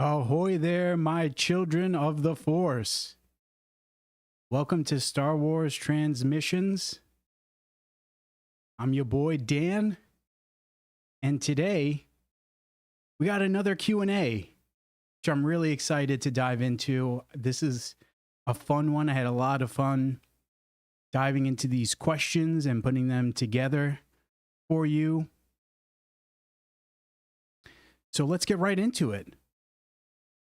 Ahoy there, my children of the Force. Welcome to Star Wars Transmissions. I'm your boy Dan, and today we got another Q&A, which I'm really excited to dive into. This is a fun one. I had a lot of fun diving into these questions and putting them together for you. So let's get right into it.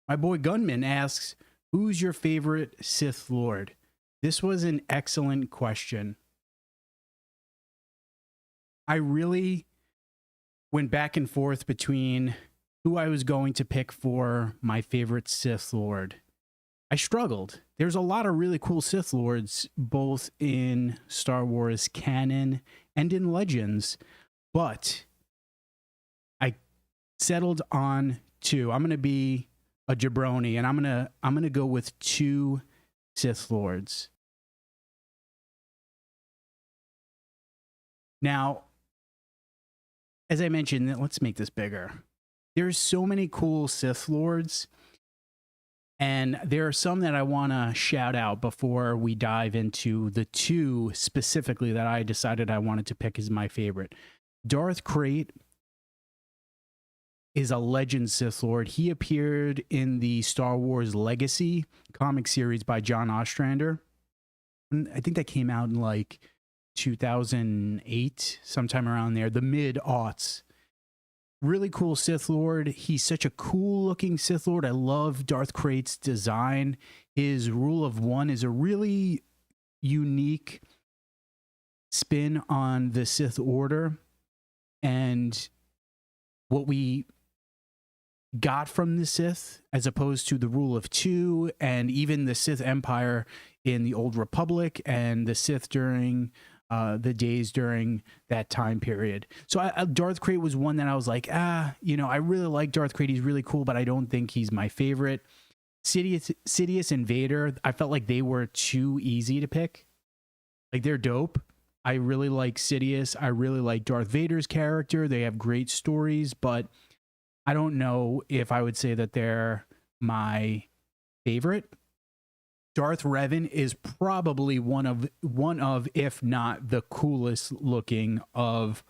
My boy Gunman asks, who's your favorite Sith Lord? This was an excellent question. I really went back and forth between who I was going to pick for my favorite Sith Lord. I struggled. There's a lot of really cool Sith Lords, both in Star Wars canon and in Legends, but I settled on two. I'm going to be a jabroni, and I'm gonna go with two Sith Lords. Now, as I mentioned, let's make this bigger. There's so many cool Sith Lords, and there are some that I want to shout out before we dive into the two specifically that I decided I wanted to pick as my favorite. Darth Krayt is a legend Sith Lord. He appeared in the Star Wars Legacy comic series by John Ostrander. I think that came out in like 2008, sometime around there, the mid-aughts. Really cool Sith Lord. He's such a cool looking Sith Lord. I love Darth Krayt's design. His rule of one is a really unique spin on the Sith Order and what we got from the Sith, as opposed to the rule of two and even the Sith Empire in the Old Republic and the Sith during the days during that time period. So Darth Krayt was one that I was like, I really like Darth Krayt. He's really cool, but I don't think he's my favorite. Sidious and Vader, I felt like they were too easy to pick. Like, they're dope. I really like Sidious. I really like Darth Vader's character. They have great stories, but I don't know if I would say that they're my favorite. Darth Revan is probably one of, if not the coolest looking of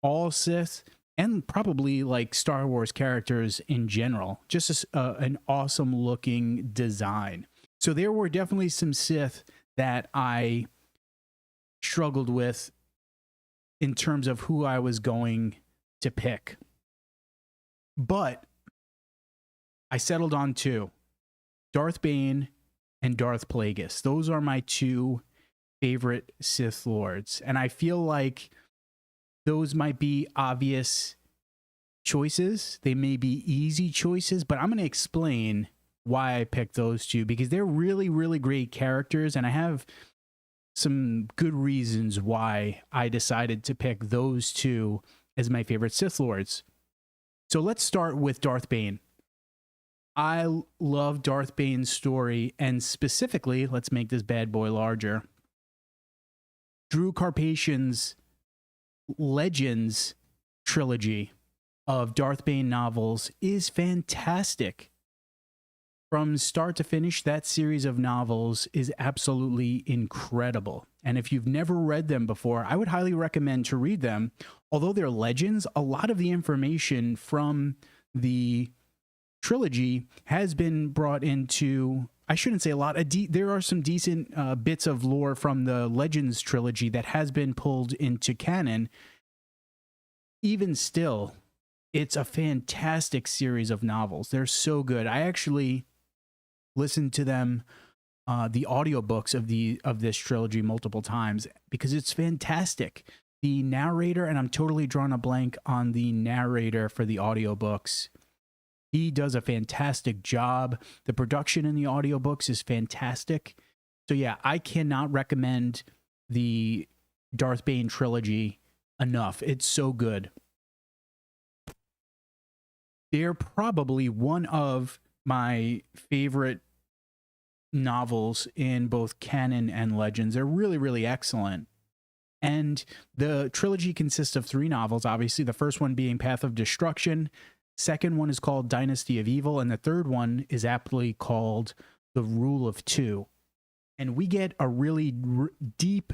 all Sith, and probably like Star Wars characters in general. Just an awesome looking design. So there were definitely some Sith that I struggled with in terms of who I was going to pick. But I settled on two, Darth Bane and Darth Plagueis. Those are my two favorite Sith Lords. And I feel like those might be obvious choices. They may be easy choices, but I'm going to explain why I picked those two, because they're really, really great characters. And I have some good reasons why I decided to pick those two as my favorite Sith Lords. So let's start with Darth Bane. I love Darth Bane's story, and specifically, let's make this bad boy larger. Drew Karpyshyn's Legends trilogy of Darth Bane novels is fantastic. From start to finish, that series of novels is absolutely incredible. And if you've never read them before, I would highly recommend to read them. Although they're legends, a lot of the information from the trilogy has been brought into, I shouldn't say a lot, there are some decent bits of lore from the Legends trilogy that has been pulled into canon. Even still, it's a fantastic series of novels. They're so good. I actually listened to them, the audiobooks of this trilogy, multiple times, because it's fantastic. The narrator, and I'm totally drawing a blank on the narrator for the audiobooks, he does a fantastic job. The production in the audiobooks is fantastic. So yeah, I cannot recommend the Darth Bane trilogy enough. It's so good. They're probably one of my favorite novels in both canon and Legends. They're really, really excellent. And the trilogy consists of 3 novels, obviously. The first one being Path of Destruction, Second one is called Dynasty of Evil, and the third one is aptly called The Rule of Two. And we get a really deep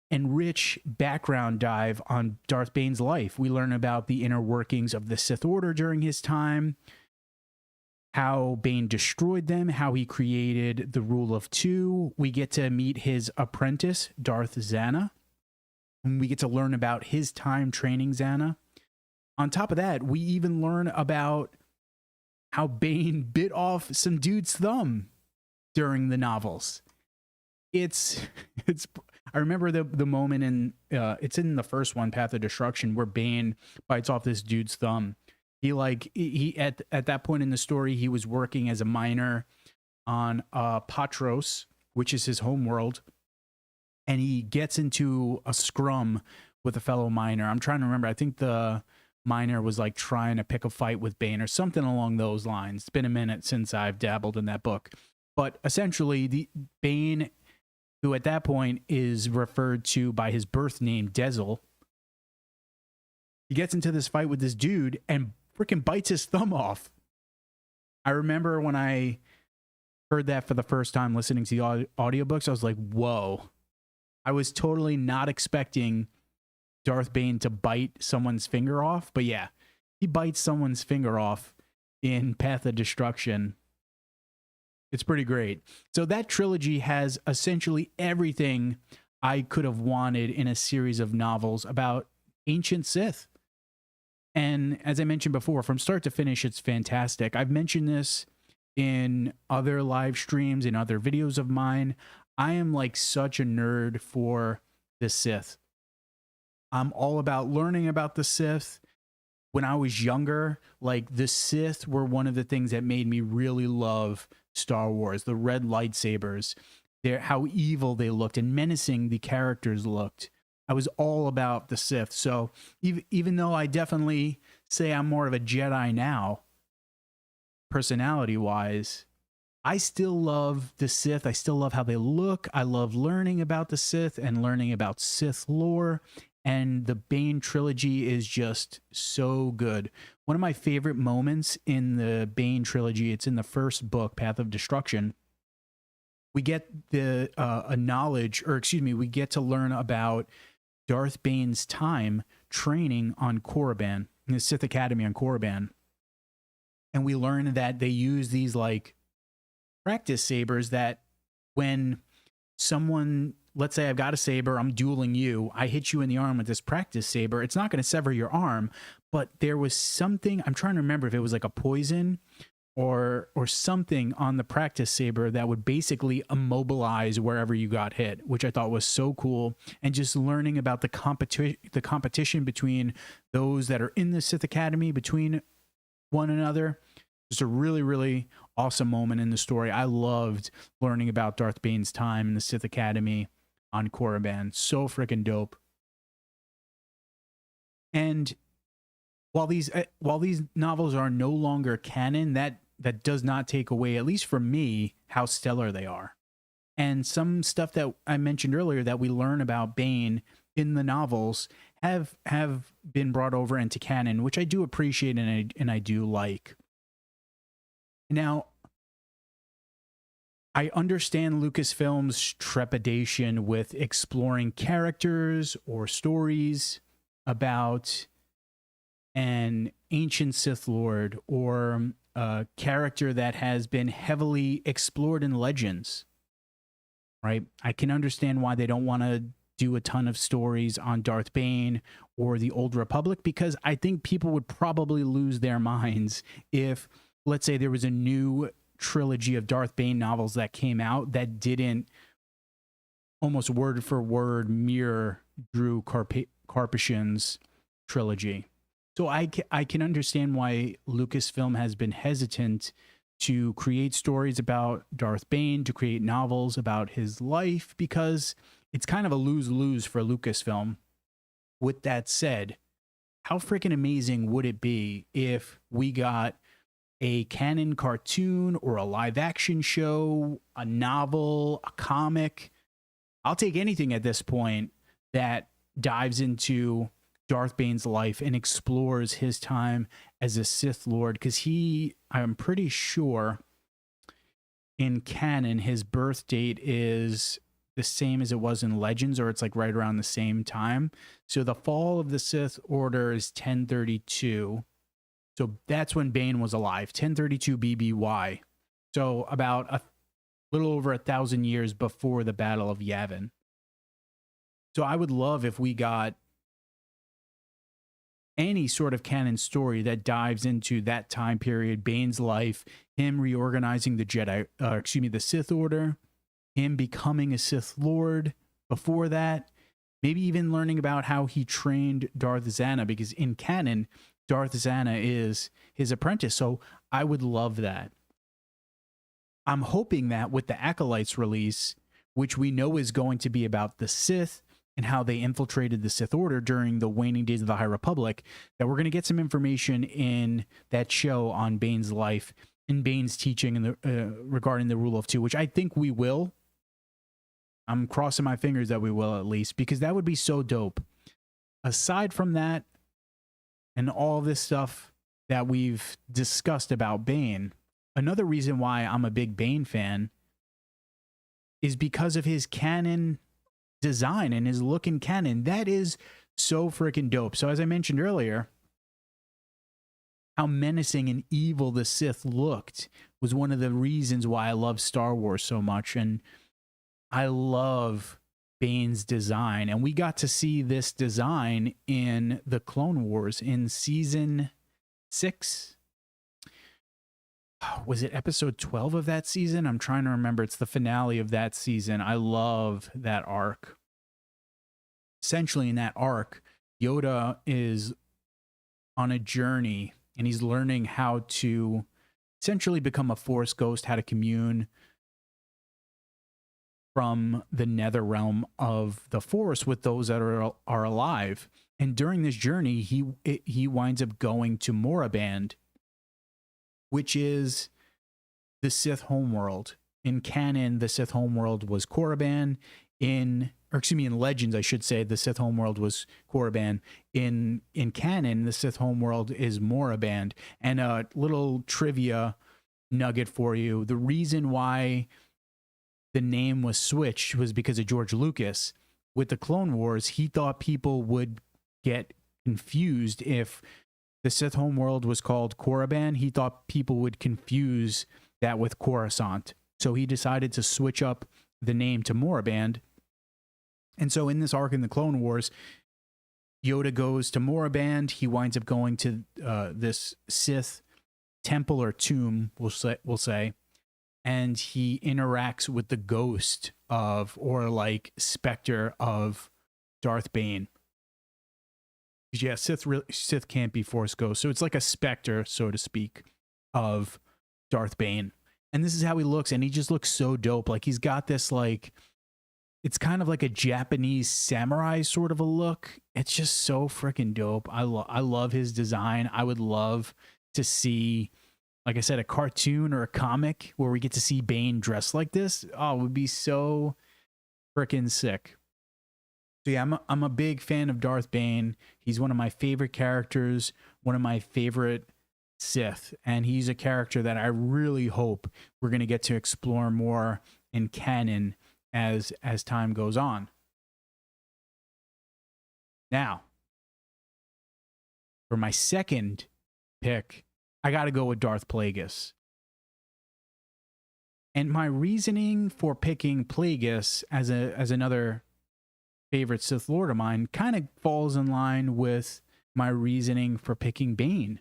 and rich background dive on Darth Bane's life. We learn about the inner workings of the Sith Order during his time, how Bane destroyed them, how he created the Rule of Two. We get to meet his apprentice, Darth Zana, and we get to learn about his time training Zana. On top of that, we even learn about how Bane bit off some dude's thumb during the novels. It's I remember the moment in it's in the first one, Path of Destruction, where Bane bites off this dude's thumb. He at that point in the story, he was working as a miner on Patros, which is his home world, and he gets into a scrum with a fellow miner. I'm trying to remember. I think the miner was like trying to pick a fight with Bane or something along those lines. It's been a minute since I've dabbled in that book. But essentially, the Bane, who at that point is referred to by his birth name, Dezel, he gets into this fight with this dude and freaking bites his thumb off. I remember when I heard that for the first time listening to the audiobooks, I was like, whoa. I was totally not expecting Darth Bane to bite someone's finger off. But yeah, he bites someone's finger off in Path of Destruction. It's pretty great. So that trilogy has essentially everything I could have wanted in a series of novels about ancient Sith. And as I mentioned before, from start to finish, it's fantastic. I've mentioned this in other live streams, in other videos of mine. I am like such a nerd for the Sith. I'm all about learning about the Sith. When I was younger, like the Sith were one of the things that made me really love Star Wars. The red lightsabers, how evil they looked and menacing the characters looked. I was all about the Sith. So even though I definitely say I'm more of a Jedi now, personality-wise, I still love the Sith. I still love how they look. I love learning about the Sith and learning about Sith lore. And the Bane trilogy is just so good. One of my favorite moments in the Bane trilogy, it's in the first book, Path of Destruction. We get we get to learn about Darth Bane's time training on Korriban, in the Sith Academy on Korriban. And we learn that they use these like practice sabers that when someone, let's say I've got a saber, I'm dueling you, I hit you in the arm with this practice saber, it's not going to sever your arm, but there was something, I'm trying to remember if it was like a poison or something on the practice saber that would basically immobilize wherever you got hit, which I thought was so cool. And just learning about the competition between those that are in the Sith Academy, between one another, just a really, really awesome moment in the story. I loved learning about Darth Bane's time in the Sith Academy on Korriban. So freaking dope. And while these novels are no longer canon, that does not take away, at least for me, how stellar they are. And some stuff that I mentioned earlier that we learn about Bane in the novels have been brought over into canon, which I do appreciate and I do like. Now, I understand Lucasfilm's trepidation with exploring characters or stories about an ancient Sith Lord or a character that has been heavily explored in Legends, right? I can understand why they don't want to do a ton of stories on Darth Bane or the Old Republic, because I think people would probably lose their minds if, let's say, there was a new trilogy of Darth Bane novels that came out that didn't almost word for word mirror Drew Karpyshyn's trilogy. So I can understand why Lucasfilm has been hesitant to create stories about Darth Bane, to create novels about his life, because it's kind of a lose-lose for Lucasfilm. With that said, how freaking amazing would it be if we got a canon cartoon or a live action show, a novel, a comic? I'll take anything at this point that dives into Darth Bane's life and explores his time as a Sith Lord, because I'm pretty sure in canon, his birth date is the same as it was in Legends, or it's like right around the same time. So the fall of the Sith Order is 1032. So that's when Bane was alive, 1032 BBY. So about a little over 1,000 years before the Battle of Yavin. So I would love if we got any sort of canon story that dives into that time period, Bane's life, him reorganizing the Sith Order, him becoming a Sith Lord before that, maybe even learning about how he trained Darth Zana, because in canon, Darth Zana is his apprentice. So I would love that. I'm hoping that with the Acolytes release, which we know is going to be about the Sith and how they infiltrated the Sith Order during the waning days of the High Republic, that we're going to get some information in that show on Bane's life and Bane's teaching and regarding the Rule of Two, which I think we will. I'm crossing my fingers that we will, at least, because that would be so dope. Aside from that, and all this stuff that we've discussed about Bane, another reason why I'm a big Bane fan is because of his canon design and his look in canon. That is so freaking dope. So as I mentioned earlier, how menacing and evil the Sith looked was one of the reasons why I love Star Wars so much. And I love Bane's design. And we got to see this design in the Clone Wars in season 6. Was it episode 12 of that season? I'm trying to remember. It's the finale of that season. I love that arc. Essentially, in that arc, Yoda is on a journey and he's learning how to essentially become a Force ghost, how to commune from the nether realm of the Force with those that are alive. And during this journey, he winds up going to Moraband, which is the Sith homeworld. In canon, the Sith homeworld was Korriban. In Legends, I should say, the Sith homeworld was Korriban. In canon, the Sith homeworld is Moraband. And a little trivia nugget for you: the reason why the name was switched was because of George Lucas. With the Clone Wars, he thought people would get confused if the Sith homeworld was called Korriban. He thought people would confuse that with Coruscant. So he decided to switch up the name to Moraband. And so in this arc in the Clone Wars, Yoda goes to Moraband. He winds up going to this Sith temple or tomb, we'll say, and he interacts with the ghost of, or like specter of, Darth Bane. Yeah, Sith can't be Force ghosts, so it's like a specter, so to speak, of Darth Bane. And this is how he looks, and he just looks so dope. Like, he's got this, like, it's kind of like a Japanese samurai sort of a look. It's just so freaking dope. I love his design. I would love to see, like I said, a cartoon or a comic where we get to see Bane dressed like this. Oh, it would be so freaking sick. So yeah, I'm a big fan of Darth Bane. He's one of my favorite characters, one of my favorite Sith, and he's a character that I really hope we're going to get to explore more in canon as time goes on. Now, for my second pick, I got to go with Darth Plagueis. And my reasoning for picking Plagueis as another favorite Sith Lord of mine kind of falls in line with my reasoning for picking Bane,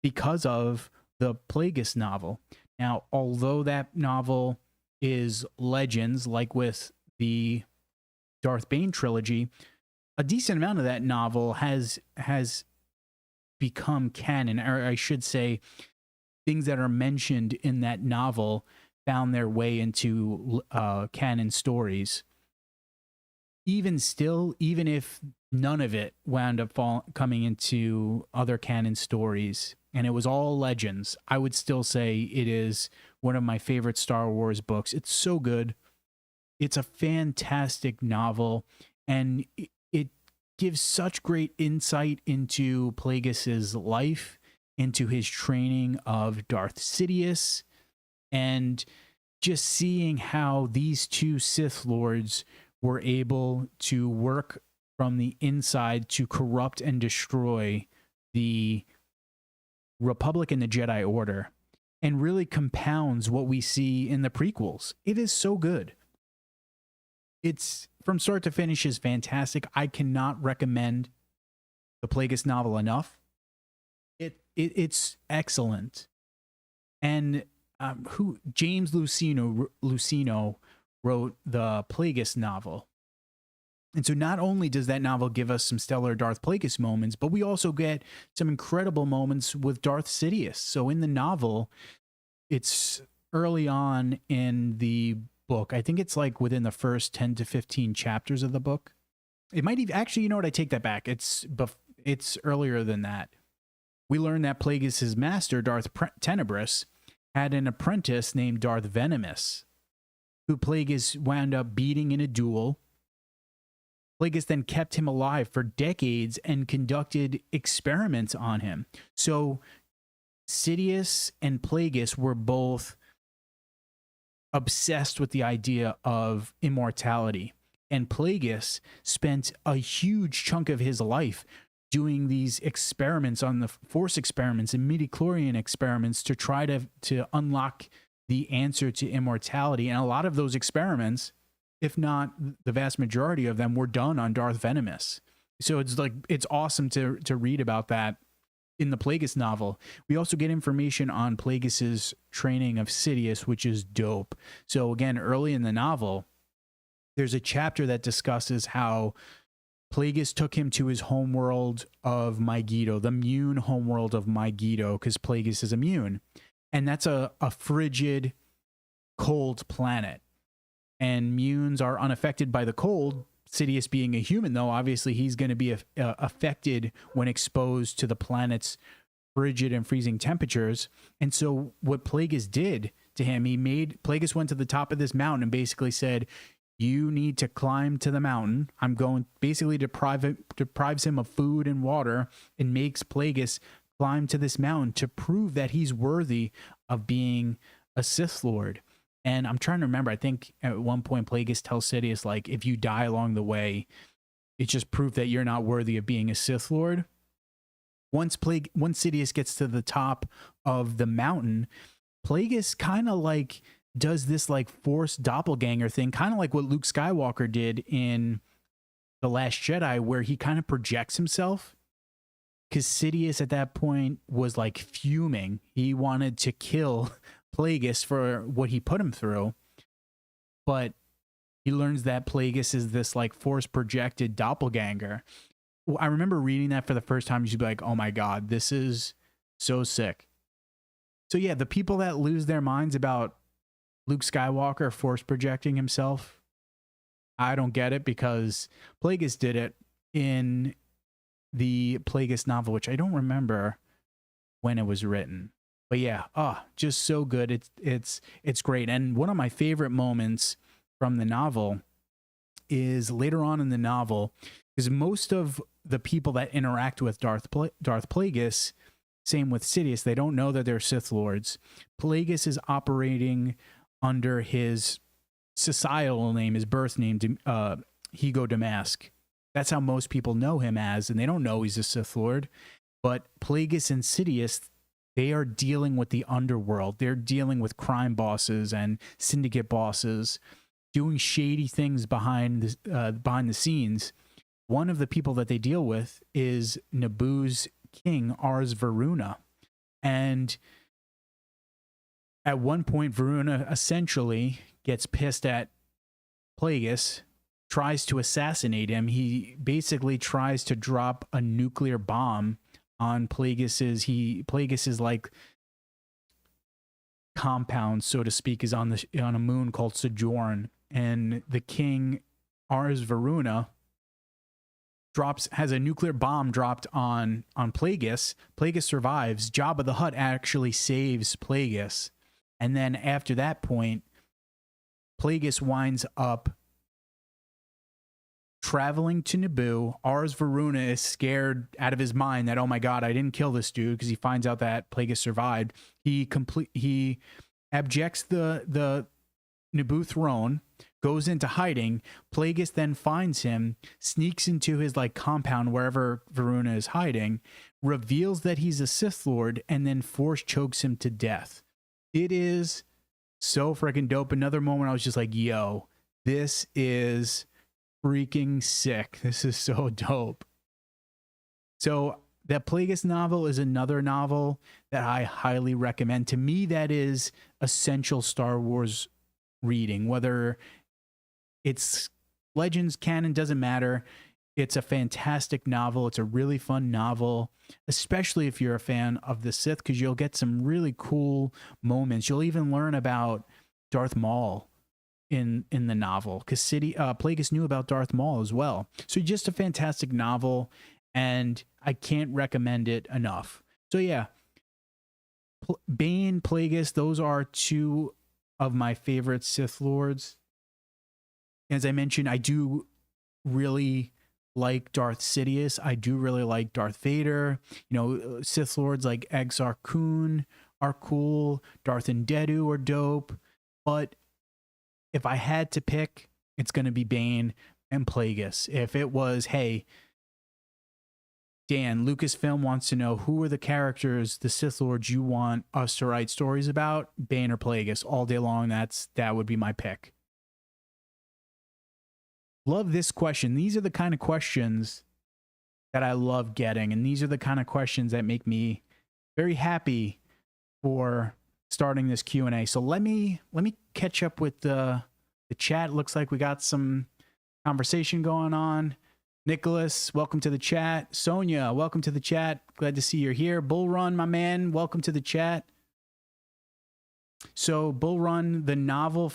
because of the Plagueis novel. Now, although that novel is Legends, like with the Darth Bane trilogy, a decent amount of that novel has become canon, or I should say, things that are mentioned in that novel found their way into canon stories. Even still, even if none of it wound up coming into other canon stories, and it was all Legends, I would still say it is one of my favorite Star Wars books. It's so good. It's a fantastic novel, and it gives such great insight into Plagueis's life into his training of Darth Sidious, and just seeing how these two Sith Lords were able to work from the inside to corrupt and destroy the Republic and the Jedi Order, and really compounds what we see in the prequels. It is so good. It's, from start to finish, is fantastic. I cannot recommend the Plagueis novel enough. It's excellent. And James Luceno wrote the Plagueis novel. And so not only does that novel give us some stellar Darth Plagueis moments, but we also get some incredible moments with Darth Sidious. So in the novel, it's early on in the book. I think it's like within the first 10 to 15 chapters of the book. It might even, actually, you know what? I take that back. It's earlier than that. We learn that Plagueis' master, Darth Tenebrous, had an apprentice named Darth Venomous, who Plagueis wound up beating in a duel. Plagueis then kept him alive for decades and conducted experiments on him. So Sidious and Plagueis were both obsessed with the idea of immortality. And Plagueis spent a huge chunk of his life doing these experiments on the Force experiments and midichlorian experiments to try to unlock the answer to immortality. And a lot of those experiments, if not the vast majority of them, were done on Darth Venomous. So it's awesome to read about that in the Plagueis novel. We also get information on Plagueis' training of Sidious, which is dope. So again, early in the novel, there's a chapter that discusses how Plagueis took him to his homeworld of Megiddo, the Mune homeworld of Megiddo, because Plagueis is immune. And that's a frigid, cold planet. And Munes are unaffected by the cold. Sidious being a human, though, obviously he's going to be affected when exposed to the planet's frigid and freezing temperatures. And so what Plagueis did to him, Plagueis went to the top of this mountain and basically said, you need to climb to the mountain. I'm going, basically deprives him of food and water, and makes Plagueis climb to this mountain to prove that he's worthy of being a Sith Lord. And I'm trying to remember, I think at one point Plagueis tells Sidious, like, if you die along the way, it's just proof that you're not worthy of being a Sith Lord. Once Sidious gets to the top of the mountain, Plagueis kind of like does this like Force doppelganger thing, kind of like what Luke Skywalker did in The Last Jedi, where he kind of projects himself. Because Sidious at that point was like fuming. He wanted to kill Plagueis for what he put him through. But he learns that Plagueis is this like Force projected doppelganger. I remember reading that for the first time. You'd be like, oh my God, this is so sick. So yeah, the people that lose their minds about Luke Skywalker Force projecting himself, I don't get it, because Plagueis did it in the Plagueis novel, which I don't remember when it was written. But yeah, just so good. It's great. And one of my favorite moments from the novel is later on in the novel, because most of the people that interact with Darth Plagueis, same with Sidious, they don't know that they're Sith Lords. Plagueis is operating under his societal name, his birth name, Higo Damask. That's how most people know him as, and they don't know he's a Sith Lord. But Plagueis and Sidious, they are dealing with the underworld. They're dealing with crime bosses and syndicate bosses, doing shady things behind the scenes. One of the people that they deal with is Naboo's king, Ars Varuna. And at one point, Varuna essentially gets pissed at Plagueis, tries to assassinate him. He basically tries to drop a nuclear bomb on Plagueis's like compound, so to speak, is on a moon called Sojourn, and the king Ars Varuna has a nuclear bomb dropped on Plagueis. Plagueis survives. Jabba the Hutt actually saves Plagueis. And then after that point, Plagueis winds up traveling to Naboo. Ars Varuna is scared out of his mind that, oh my God, I didn't kill this dude, because he finds out that Plagueis survived. He abjects the Naboo throne, goes into hiding. Plagueis then finds him, sneaks into his like compound wherever Varuna is hiding, reveals that he's a Sith Lord, and then force chokes him to death. It is so freaking dope. Another moment I was just like, yo, this is freaking sick. This is so dope. So that Plagueis novel is another novel that I highly recommend. To me, that is essential Star Wars reading. Whether it's Legends, canon, doesn't matter. It's a fantastic novel. It's a really fun novel, especially if you're a fan of the Sith, because you'll get some really cool moments. You'll even learn about Darth Maul in the novel, because Plagueis knew about Darth Maul as well. So just a fantastic novel, and I can't recommend it enough. So yeah, Bane, Plagueis, those are two of my favorite Sith Lords. As I mentioned, I do really like Darth Sidious. I do really like Darth Vader. You know, Sith Lords like Exar Kun are cool. Darth Ndedu are dope. But if I had to pick, it's going to be Bane and Plagueis. If it was, hey, Dan, Lucasfilm wants to know who are the characters, the Sith Lords you want us to write stories about, Bane or Plagueis, all day long, that would be my pick. Love this question. These are the kind of questions that I love getting, and these are the kind of questions that make me very happy for starting this Q&A. So let me catch up with the chat. Looks like we got some conversation going on. Nicholas, welcome to the chat. Sonia, welcome to the chat. Glad to see you're here. Bull Run, my man, welcome to the chat. So Bull Run, the novel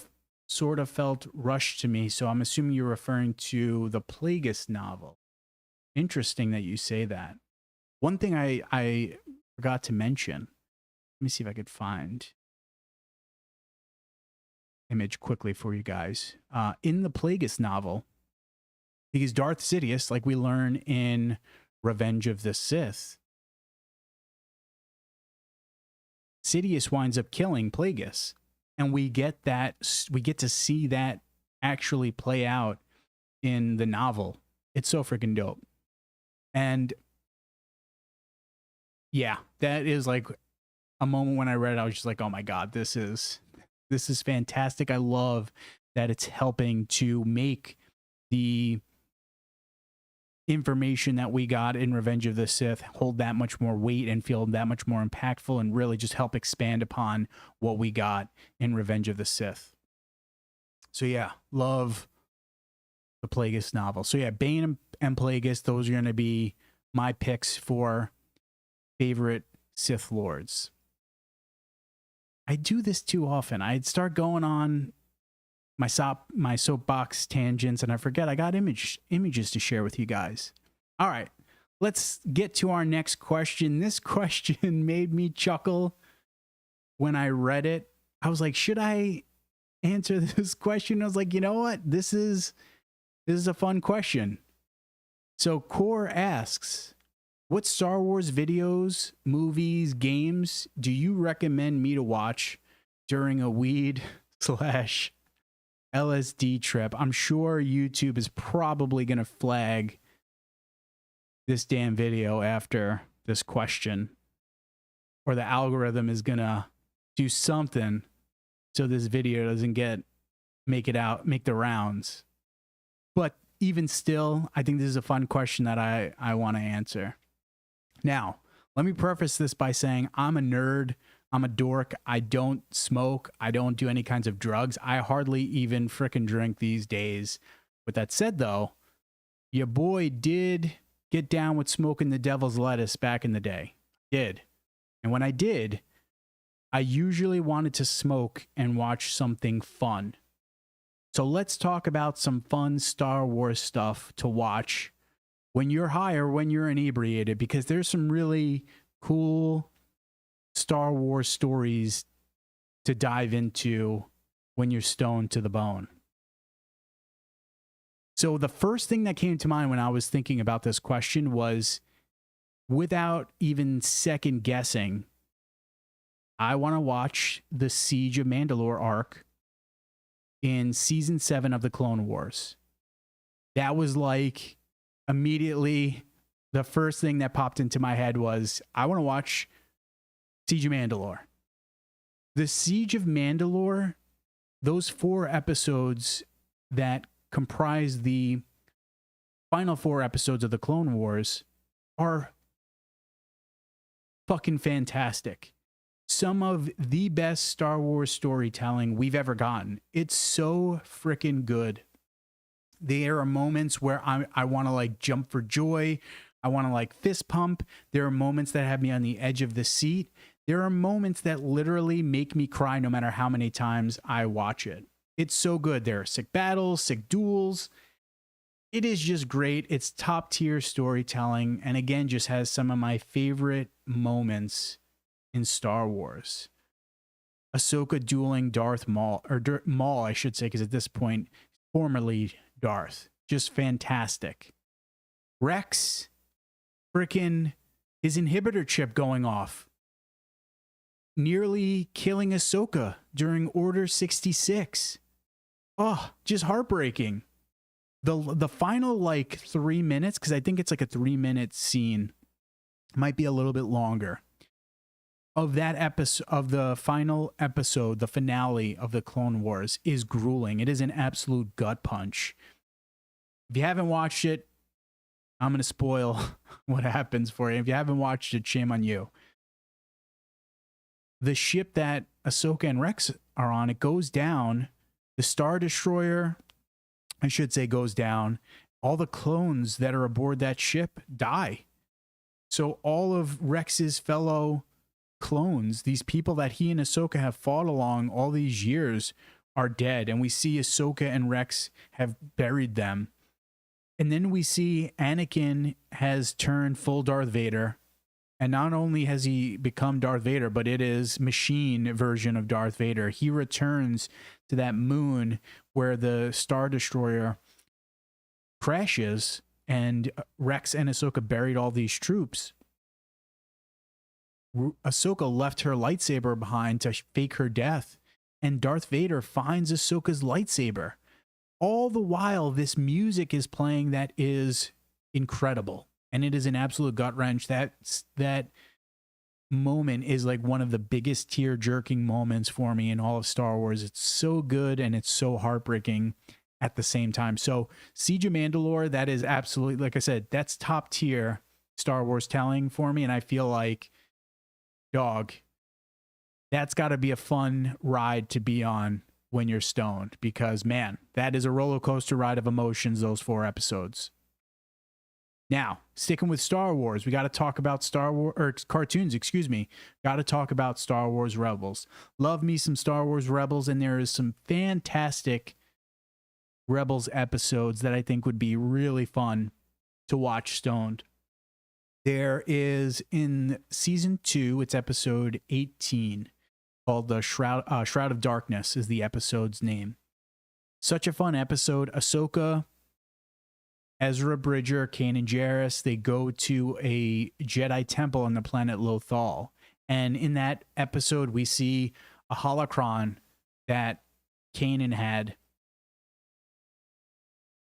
sort of felt rushed to me, so I'm assuming you're referring to the Plagueis novel. Interesting that you say that. One thing I forgot to mention, let me see if I could find image quickly for you guys. In the Plagueis novel, because Darth Sidious, like we learn in Revenge of the Sith, Sidious winds up killing Plagueis. And we get to see that actually play out in the novel. It's so freaking dope. And yeah, that is like a moment when I read it, I was just like, oh my God, this is fantastic. I love that it's helping to make the information that we got in Revenge of the Sith hold that much more weight and feel that much more impactful, and really just help expand upon what we got in Revenge of the Sith. So yeah, love the Plagueis novel. So yeah, Bane and Plagueis, those are going to be my picks for favorite Sith Lords. I do this too often. I'd start going on my soapbox tangents, and I forget I got images to share with you guys. All right, let's get to our next question. This question made me chuckle when I read it. I was like, should I answer this question? I was like, you know what? This is a fun question. So Core asks, what Star Wars videos, movies, games do you recommend me to watch during a weed / LSD trip? I'm sure YouTube is probably going to flag this damn video after this question, or the algorithm is going to do something so this video doesn't make the rounds. But even still, I think this is a fun question that I want to answer. Now, let me preface this by saying I'm a nerd. I'm a dork. I don't smoke. I don't do any kinds of drugs. I hardly even frickin' drink these days. With that said, though, your boy did get down with smoking the devil's lettuce back in the day. Did. And when I did, I usually wanted to smoke and watch something fun. So let's talk about some fun Star Wars stuff to watch when you're high or when you're inebriated, because there's some really cool Star Wars stories to dive into when you're stoned to the bone. So the first thing that came to mind when I was thinking about this question was, without even second guessing, I want to watch the Siege of Mandalore arc in season 7 of the Clone Wars. That was like immediately the first thing that popped into my head was, I want to watch Siege of Mandalore. The Siege of Mandalore, those 4 episodes that comprise the final 4 episodes of the Clone Wars are fucking fantastic. Some of the best Star Wars storytelling we've ever gotten. It's so freaking good. There are moments where I want to like jump for joy. I want to like fist pump. There are moments that have me on the edge of the seat. There are moments that literally make me cry no matter how many times I watch it. It's so good. There are sick battles, sick duels. It is just great. It's top tier storytelling. And again, just has some of my favorite moments in Star Wars. Ahsoka dueling Darth Maul, or Maul, I should say, because at this point, formerly Darth. Just fantastic. Rex, freaking his inhibitor chip going off. Nearly killing Ahsoka during Order 66. Oh, just heartbreaking. The final like 3 minutes, because I think it's like a 3-minute scene, might be a little bit longer, of that episode, of the final episode, the finale of the Clone Wars, is grueling. It is an absolute gut punch. If you haven't watched it, I'm going to spoil what happens for you. If you haven't watched it, shame on you. The ship that Ahsoka and Rex are on, it goes down. The Star Destroyer, I should say, goes down. All the clones that are aboard that ship die. So all of Rex's fellow clones, these people that he and Ahsoka have fought along all these years, are dead. And we see Ahsoka and Rex have buried them. And then we see Anakin has turned full Darth Vader. And not only has he become Darth Vader, but it is machine version of Darth Vader. He returns to that moon where the Star Destroyer crashes and Rex and Ahsoka buried all these troops. Ahsoka left her lightsaber behind to fake her death, and Darth Vader finds Ahsoka's lightsaber. All the while, this music is playing that is incredible, and it is an absolute gut wrench. That moment is like one of the biggest tear-jerking moments for me in all of Star Wars. It's so good, and it's so heartbreaking at the same time. So Siege of Mandalore, that is absolutely, like I said, that's top tier Star Wars telling for me, and I feel like, dog, that's got to be a fun ride to be on when you're stoned, because man, that is a roller coaster ride of emotions, those 4 episodes. Now, sticking with Star Wars, we got to talk about Star Wars, or cartoons, excuse me. Got to talk about Star Wars Rebels. Love me some Star Wars Rebels, and there is some fantastic Rebels episodes that I think would be really fun to watch stoned. There is, in season 2, it's episode 18, called the Shroud of Darkness is the episode's name. Such a fun episode. Ahsoka, Ezra Bridger, Kanan Jarrus, they go to a Jedi temple on the planet Lothal. And in that episode, we see a holocron that Kanan had,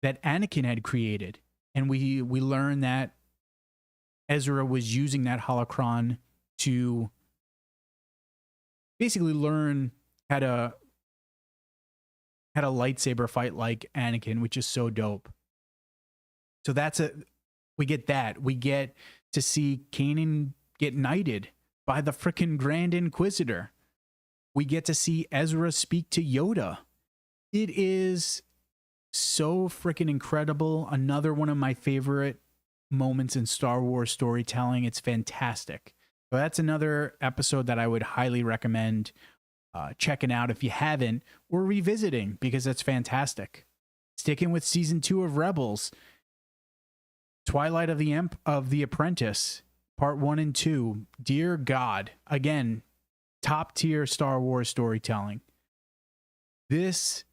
that Anakin had created. And we learn that Ezra was using that holocron to basically learn how to lightsaber fight like Anakin, which is so dope. So we get that. We get to see Kanan get knighted by the frickin' Grand Inquisitor. We get to see Ezra speak to Yoda. It is so frickin' incredible. Another one of my favorite moments in Star Wars storytelling. It's fantastic. So that's another episode that I would highly recommend checking out if you haven't, or revisiting, because it's fantastic. Sticking with season 2 of Rebels, Twilight of the Apprentice, part 1 and 2. Dear God, again, top tier Star Wars storytelling. This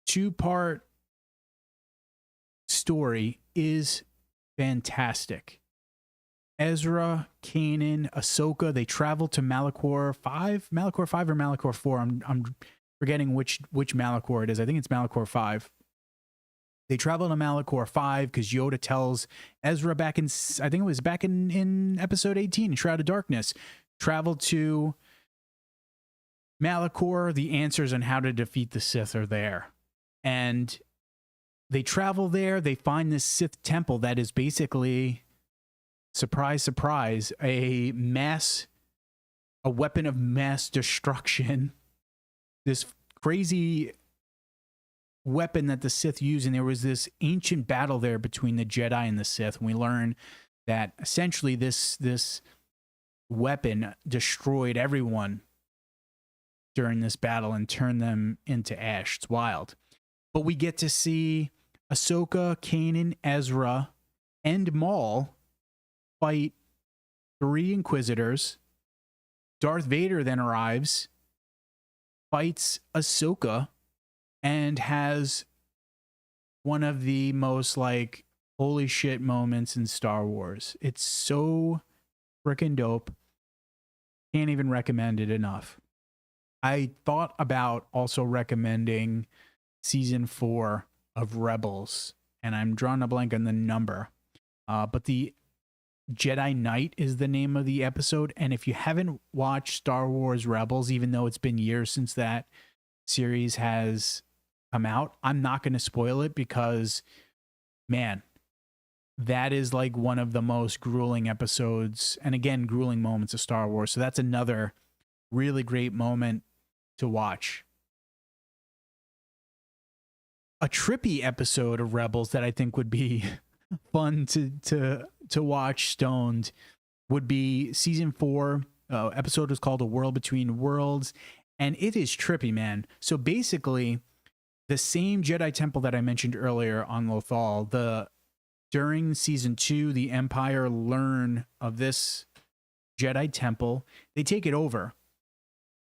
2-part story is fantastic. Ezra, Kanan, Ahsoka, they travel to Malachor 5 or Malachor 4. I'm forgetting which Malachor it is. I think it's Malachor 5. They travel to Malachor 5 because Yoda tells Ezra back in, I think it was back in episode 18, Shroud of Darkness, travel to Malachor. The answers on how to defeat the Sith are there. And they travel there. They find this Sith temple that is basically, surprise, surprise, a weapon of mass destruction. This crazy weapon that the Sith use, and there was this ancient battle there between the Jedi and the Sith, and we learn that essentially this weapon destroyed everyone during this battle and turned them into ash. It's wild. But we get to see Ahsoka, Kanan, Ezra, and Maul fight 3 Inquisitors. Darth Vader then arrives, fights Ahsoka, and has one of the most like holy shit moments in Star Wars. It's so freaking dope. Can't even recommend it enough. I thought about also recommending season 4 of Rebels, and I'm drawing a blank on the number. But the Jedi Knight is the name of the episode. And if you haven't watched Star Wars Rebels, even though it's been years since that series has come out, I'm not going to spoil it because, man, that is like one of the most grueling episodes, and again, grueling moments of Star Wars. So that's another really great moment to watch. A trippy episode of Rebels that I think would be fun to watch stoned would be season 4. Episode is called A World Between Worlds, and it is trippy, man. So basically, the same Jedi temple that I mentioned earlier on Lothal, during season 2, the Empire learn of this Jedi temple. They take it over.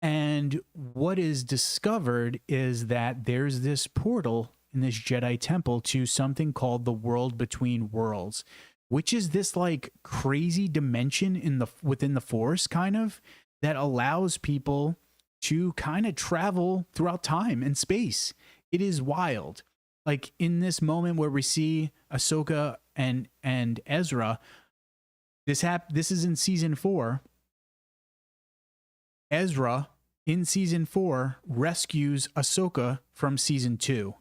And what is discovered is that there's this portal in this Jedi temple to something called the World Between Worlds, which is this like crazy dimension within the Force, kind of, that allows people to kind of travel throughout time and space. It is wild. Like in this moment where we see Ahsoka and Ezra, this is in season 4. Ezra in season 4 rescues Ahsoka from season 2.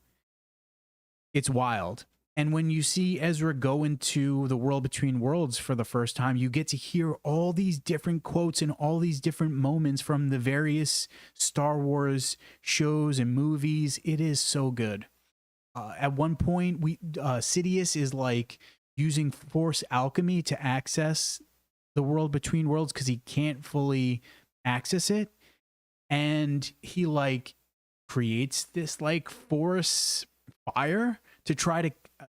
It's wild. And when you see Ezra go into the World Between Worlds for the first time, you get to hear all these different quotes and all these different moments from the various Star Wars shows and movies. It is so good. At one point, Sidious is like using Force alchemy to access the World Between Worlds because he can't fully access it. And he like creates this like Force fire to try to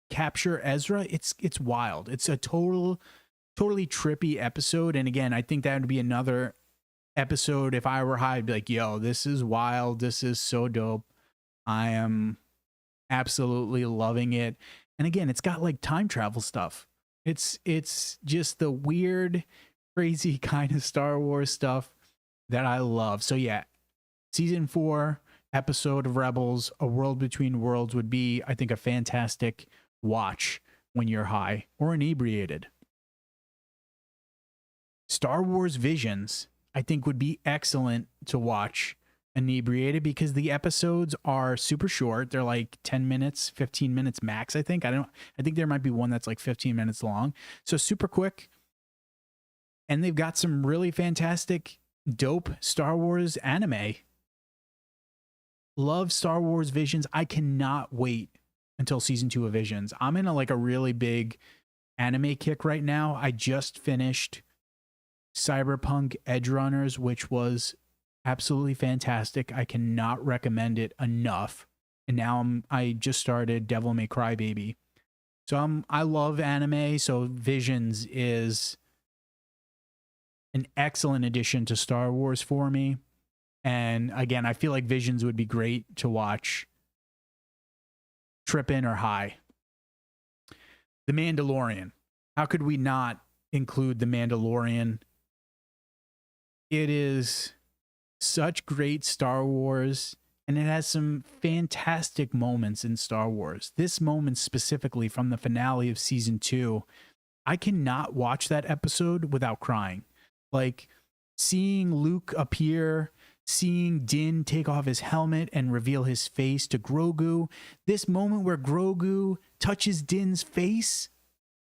capture Ezra. It's wild. It's a totally trippy episode. And again, I think that would be another episode if I were high. I'd be like, yo, this is wild. This is so dope. I am absolutely loving it. And again, it's got like time travel stuff. It's just the weird, crazy kind of Star Wars stuff that I love. So yeah, season 4 episode of Rebels, A World Between Worlds, would be, I think, a fantastic watch when you're high or inebriated. Star Wars Visions, I think, would be excellent to watch inebriated because the episodes are super short. They're like 10 minutes, 15 minutes max, I think. I think there might be one that's like 15 minutes long. So super quick. And they've got some really fantastic, dope Star Wars anime. Love Star Wars Visions. I cannot wait until season 2 of Visions. I'm in a really big anime kick right now. I just finished Cyberpunk Edge Runners, which was absolutely fantastic. I cannot recommend it enough. And now I just started Devil May Cry Baby. So I love anime. So Visions is an excellent addition to Star Wars for me. And again, I feel like Visions would be great to watch tripping or high. The Mandalorian. How could we not include The Mandalorian? It is such great Star Wars, and it has some fantastic moments in Star Wars. This moment specifically from the finale of season 2, I cannot watch that episode without crying. Like, seeing Luke appear, seeing Din take off his helmet and reveal his face to Grogu, this moment where Grogu touches Din's face,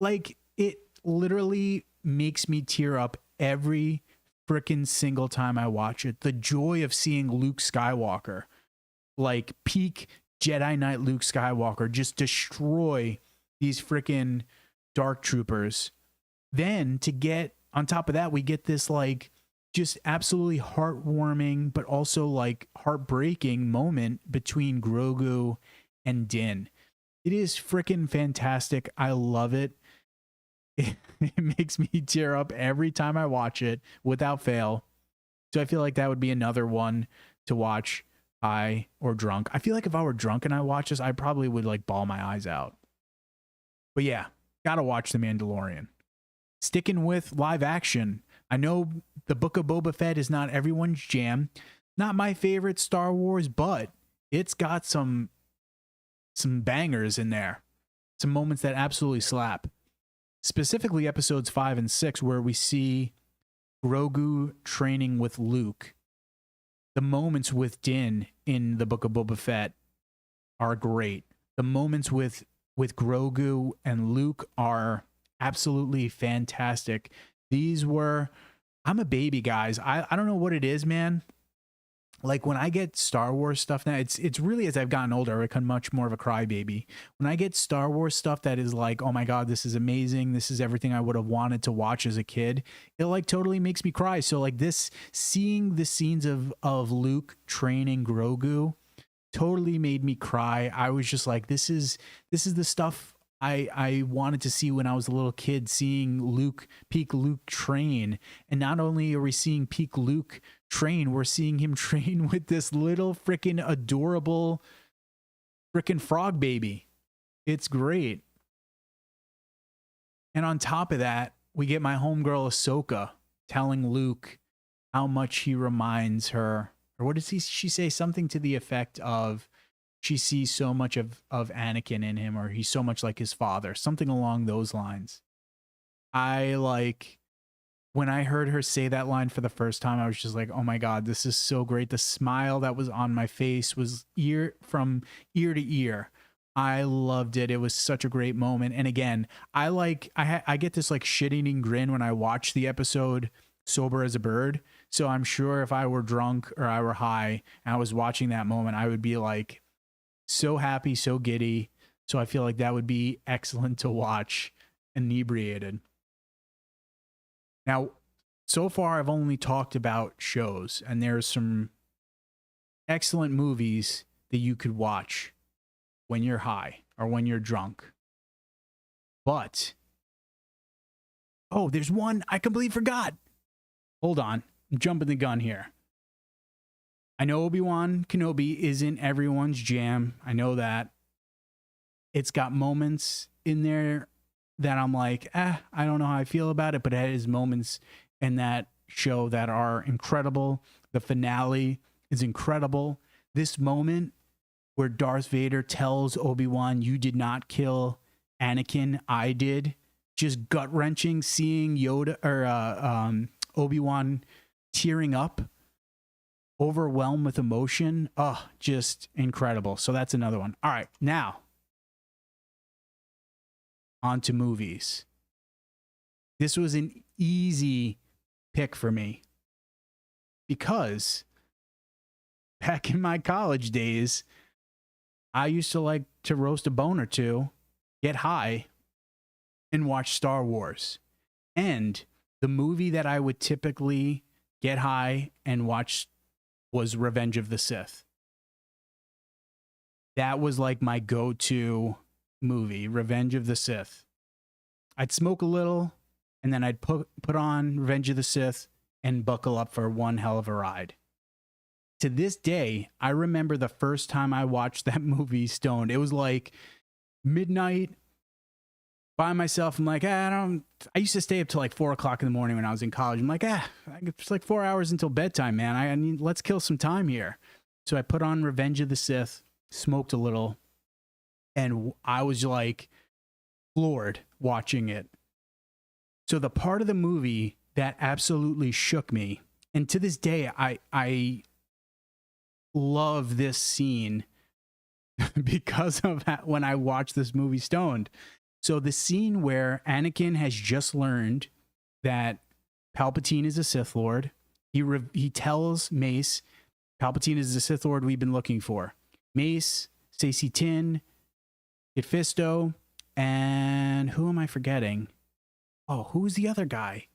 like, it literally makes me tear up every freaking single time I watch it. The joy of seeing Luke Skywalker, like peak Jedi Knight Luke Skywalker, just destroy these freaking dark troopers. Then to get on top of that, we get this like just absolutely heartwarming but also like heartbreaking moment between Grogu and Din. It is freaking fantastic. I love it. It makes me tear up every time I watch it without fail. So I feel like that would be another one to watch high or drunk. I feel like if I were drunk and I watched this, I probably would like bawl my eyes out. But yeah, gotta watch The Mandalorian. Sticking with live action, I know the Book of Boba Fett is not everyone's jam. Not my favorite Star Wars, but it's got some bangers in there. Some moments that absolutely slap. Specifically episodes 5 and 6, where we see Grogu training with Luke. The moments with Din in the Book of Boba Fett are great. The moments with Grogu and Luke are absolutely fantastic. These were, I'm a baby, guys. I don't know what it is, man. Like when I get Star Wars stuff now, it's really as I've gotten older, I become much more of a crybaby. When I get Star Wars stuff that is like, oh my God, this is amazing. This is everything I would have wanted to watch as a kid. It like totally makes me cry. So like this, seeing the scenes of Luke training Grogu totally made me cry. I was just like, this is the stuff I wanted to see when I was a little kid, seeing peak Luke train. And not only are we seeing peak Luke train, we're seeing him train with this little freaking adorable freaking frog baby. It's great. And on top of that, we get my homegirl Ahsoka telling Luke how much he reminds her, or what does she say? Something to the effect of, she sees so much of Anakin in him, or he's so much like his father, something along those lines. I like, when I heard her say that line for the first time, I was just like, oh my God, this is so great. The smile that was on my face was from ear to ear. I loved it. It was such a great moment. And again, I get this like shit-eating grin when I watch the episode sober as a bird. So I'm sure if I were drunk or I were high and I was watching that moment, I would be like, so happy, so giddy. So I feel like that would be excellent to watch inebriated. Now, so far I've only talked about shows, and there's some excellent movies that you could watch when you're high or when you're drunk. But, oh, there's one I completely forgot. Hold on, I'm jumping the gun here. I know Obi-Wan Kenobi isn't everyone's jam. I know that. It's got moments in there that I'm like, I don't know how I feel about it, but it has moments in that show that are incredible. The finale is incredible. This moment where Darth Vader tells Obi-Wan, you did not kill Anakin, I did. Just gut-wrenching, seeing Yoda or Obi-Wan tearing up, overwhelmed with emotion. Oh, just incredible. So that's another one. All right, now on to movies. This was an easy pick for me because back in my college days, I used to like to roast a bone or two, get high, and watch Star Wars. And the movie that I would typically get high and watch was Revenge of the Sith. That was like my go-to movie, Revenge of the Sith. I'd smoke a little, and then I'd put on Revenge of the Sith and buckle up for one hell of a ride. To this day, I remember the first time I watched that movie stoned. It was like midnight. by myself. I'm like, I used to stay up till like 4 o'clock in the morning when I was in college. I'm like, it's like 4 hours until bedtime, man. I need, let's kill some time here. So I put on Revenge of the Sith, smoked a little, and I was like floored watching it. So the part of the movie that absolutely shook me, and to this day, I love this scene because of when I watched this movie stoned. So the scene where Anakin has just learned that Palpatine is a Sith Lord, he tells Mace, Palpatine is the Sith Lord we've been looking for. Mace, Saesee Tiin, Kit Fisto, and who am I forgetting? Oh, who's the other guy?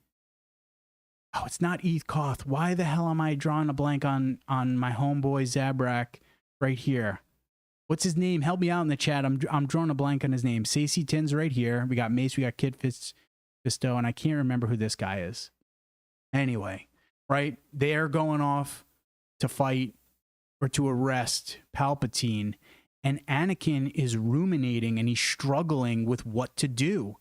Oh, it's not Eth Koth. Why the hell am I drawing a blank on my homeboy Zabrak right here? What's his name? Help me out in the chat. I'm drawing a blank on his name. Saesee Tiin's right here. We got Mace, we got Kit Fisto, and I can't remember who this guy is. Anyway, right? They're going off to fight or to arrest Palpatine, and Anakin is ruminating and he's struggling with what to do.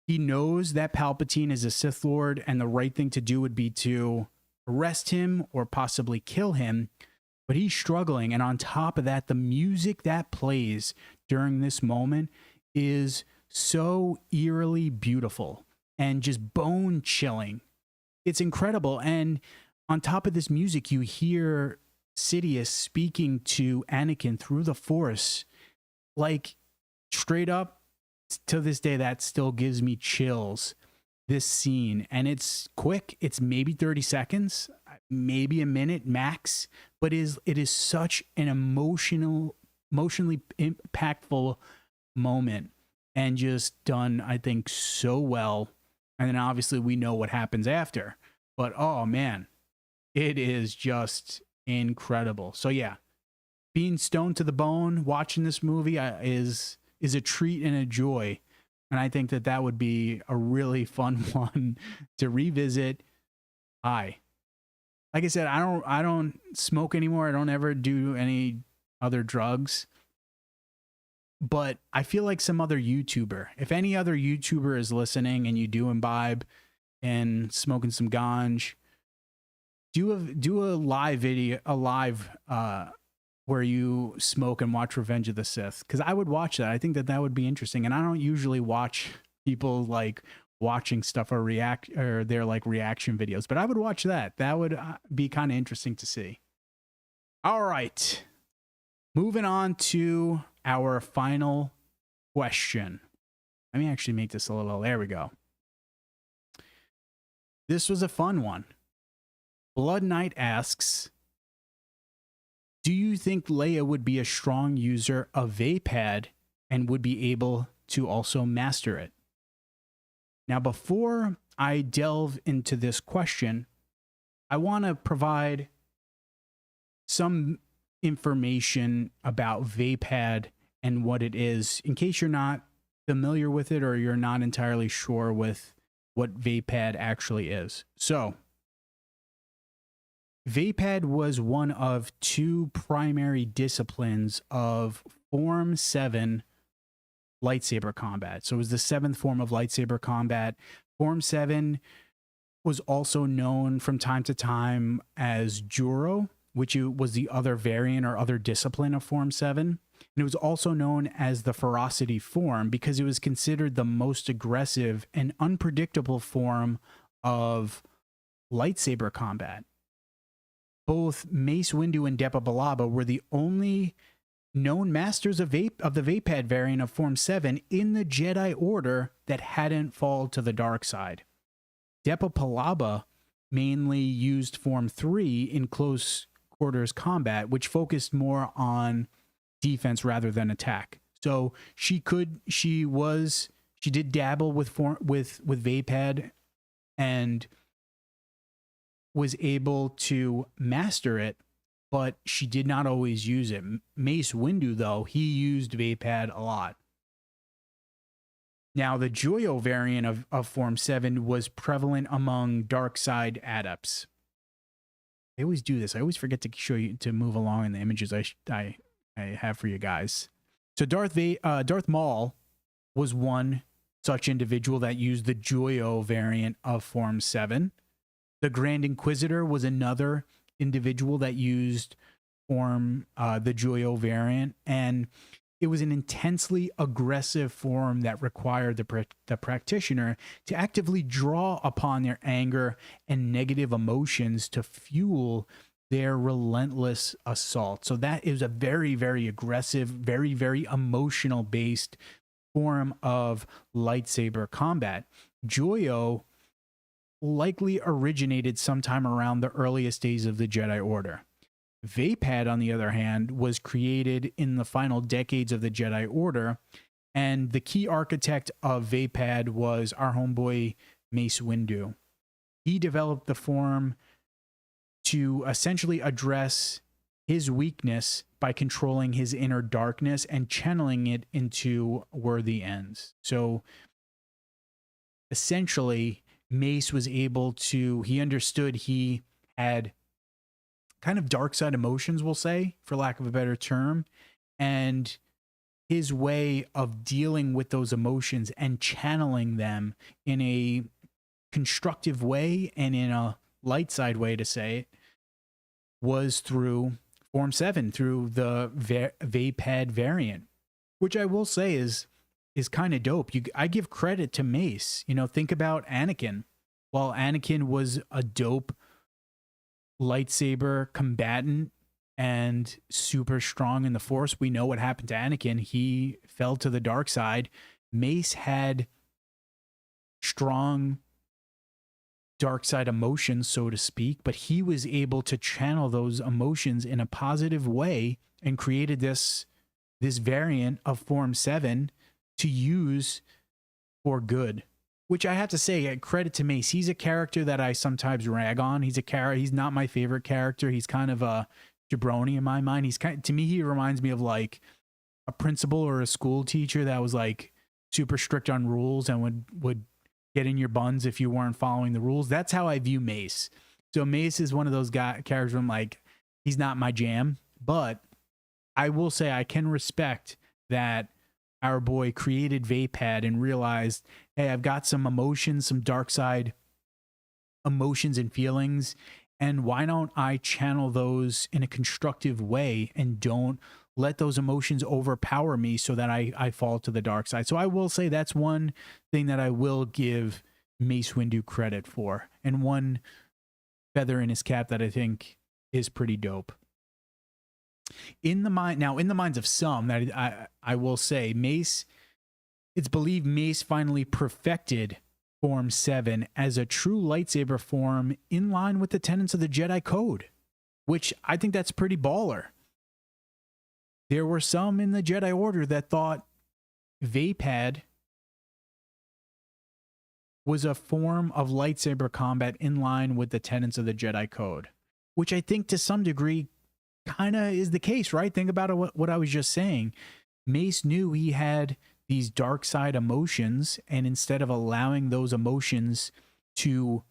He knows that Palpatine is a Sith Lord and the right thing to do would be to arrest him or possibly kill him, but he's struggling. And on top of that, the music that plays during this moment is so eerily beautiful and just bone chilling. It's incredible. And on top of this music, you hear Sidious speaking to Anakin through the Force, like straight up. To this day, that still gives me chills, this scene. And it's quick. It's maybe 30 seconds, maybe a minute max, but it is such an emotionally impactful moment and just done, I think, so well. And then obviously we know what happens after. But oh man, it is just incredible. So yeah, being stoned to the bone, watching this movie is a treat and a joy. And I think that would be a really fun one to revisit. Like I said, I don't smoke anymore. I don't ever do any other drugs. But I feel like some other YouTuber, if any other YouTuber is listening and you do imbibe and smoking some ganj, do a live video, where you smoke and watch Revenge of the Sith, because I would watch that. I think that would be interesting. And I don't usually watch people like watching stuff or their like reaction videos, but I would watch that. That would be kind of interesting to see. All right, moving on to our final question. Let me actually make this a little, there we go. This was a fun one. Blood Knight asks, do you think Leia would be a strong user of Vapad and would be able to also master it? Now, before I delve into this question, I want to provide some information about Vapad and what it is, in case you're not familiar with it or you're not entirely sure with what Vapad actually is. So, Vapad was one of two primary disciplines of Form VII lightsaber combat. So it was the seventh form of lightsaber combat. Form VII was also known from time to time as Juyo, which was the other variant or other discipline of Form VII. And it was also known as the Ferocity Form because it was considered the most aggressive and unpredictable form of lightsaber combat. Both Mace Windu and Depa Billaba were the only known masters of the Vapad variant of Form VII in the Jedi Order that hadn't fallen to the dark side. Depa Billaba mainly used Form 3 in close quarters combat, which focused more on defense rather than attack. So she did dabble with Vapad and was able to master it, but she did not always use it. Mace Windu, though, he used Vapad a lot. Now, the Juyo variant of Form 7 was prevalent among dark side adepts. I always do this. I always forget to show you, to move along in the images I have for you guys. So Darth Maul was one such individual that used the Juyo variant of Form VII. The Grand Inquisitor was another individual that used the Juyo variant, and it was an intensely aggressive form that required the practitioner to actively draw upon their anger and negative emotions to fuel their relentless assault. So that is a very, very aggressive, very, very emotional based form of lightsaber combat. Juyo likely originated sometime around the earliest days of the Jedi Order. Vapad, on the other hand, was created in the final decades of the Jedi Order, and the key architect of Vapad was our homeboy Mace Windu. He developed the form to essentially address his weakness by controlling his inner darkness and channeling it into worthy ends. So essentially, Mace was able to, he understood he had kind of dark side emotions, we'll say, for lack of a better term, and his way of dealing with those emotions and channeling them in a constructive way and in a light side way, to say it, was through Form VII, through the Vapad variant, which I will say is kind of dope. I give credit to Mace. You know, think about Anakin. While Anakin was a dope lightsaber combatant and super strong in the Force, we know what happened to Anakin. He fell to the dark side. Mace had strong dark side emotions, so to speak, but he was able to channel those emotions in a positive way and created this variant of Form VII to use for good. Which I have to say, credit to Mace. He's a character that I sometimes rag on. He's not my favorite character. He's kind of a jabroni in my mind. To me, he reminds me of like a principal or a school teacher that was like super strict on rules and would get in your buns if you weren't following the rules. That's how I view Mace. So Mace is one of those characters where I'm like, he's not my jam, but I will say I can respect that our boy created Vapad and realized, hey, I've got some emotions, some dark side emotions and feelings, and why don't I channel those in a constructive way and don't let those emotions overpower me so that I fall to the dark side. So I will say that's one thing that I will give Mace Windu credit for, and one feather in his cap that I think is pretty dope. In the minds of some, that I will say, Mace, it's believed Mace finally perfected Form VII as a true lightsaber form in line with the tenets of the Jedi Code, which I think that's pretty baller. There were some in the Jedi Order that thought Vapad was a form of lightsaber combat in line with the tenets of the Jedi Code, which I think to some degree kind of is the case, right? Think about what I was just saying. Mace knew he had these dark side emotions, and instead of allowing those emotions to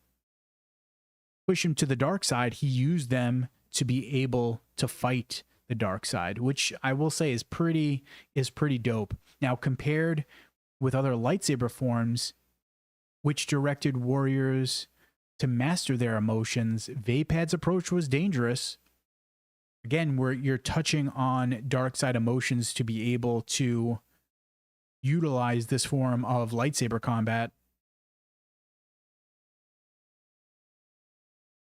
push him to the dark side, he used them to be able to fight the dark side, which I will say is pretty dope. Now, compared with other lightsaber forms, which directed warriors to master their emotions, Vapad's approach was dangerous. Again, where you're touching on dark side emotions to be able to utilize this form of lightsaber combat.